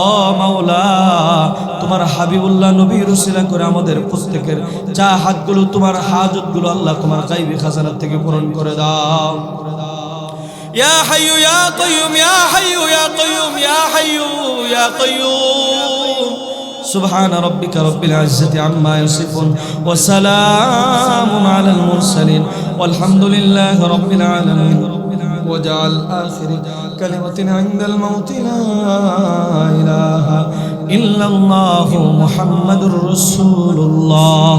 ও মাওলা, তোমার হাবিবুল্লাহ নবীর উসিলা করে আমাদের প্রত্যেকের যা হাতগুলো, তোমার হাজতগুলো আল্লাহ তোমার গায়বী খাজানা থেকে পূরণ করে দাও। ইয়া হাইয়ু ইয়া কাইয়ুম, ইয়া হাইয়ু ইয়া কাইয়ুম, ইয়া হাইয়ু ইয়া কাইয়ুম। سبحان ربك رب العزة عما يصفون وسلام على المرسلين والحمد لله رب العالمين. وجعل آخر كلمة عند الموت لا إله إلا الله محمد رسول الله.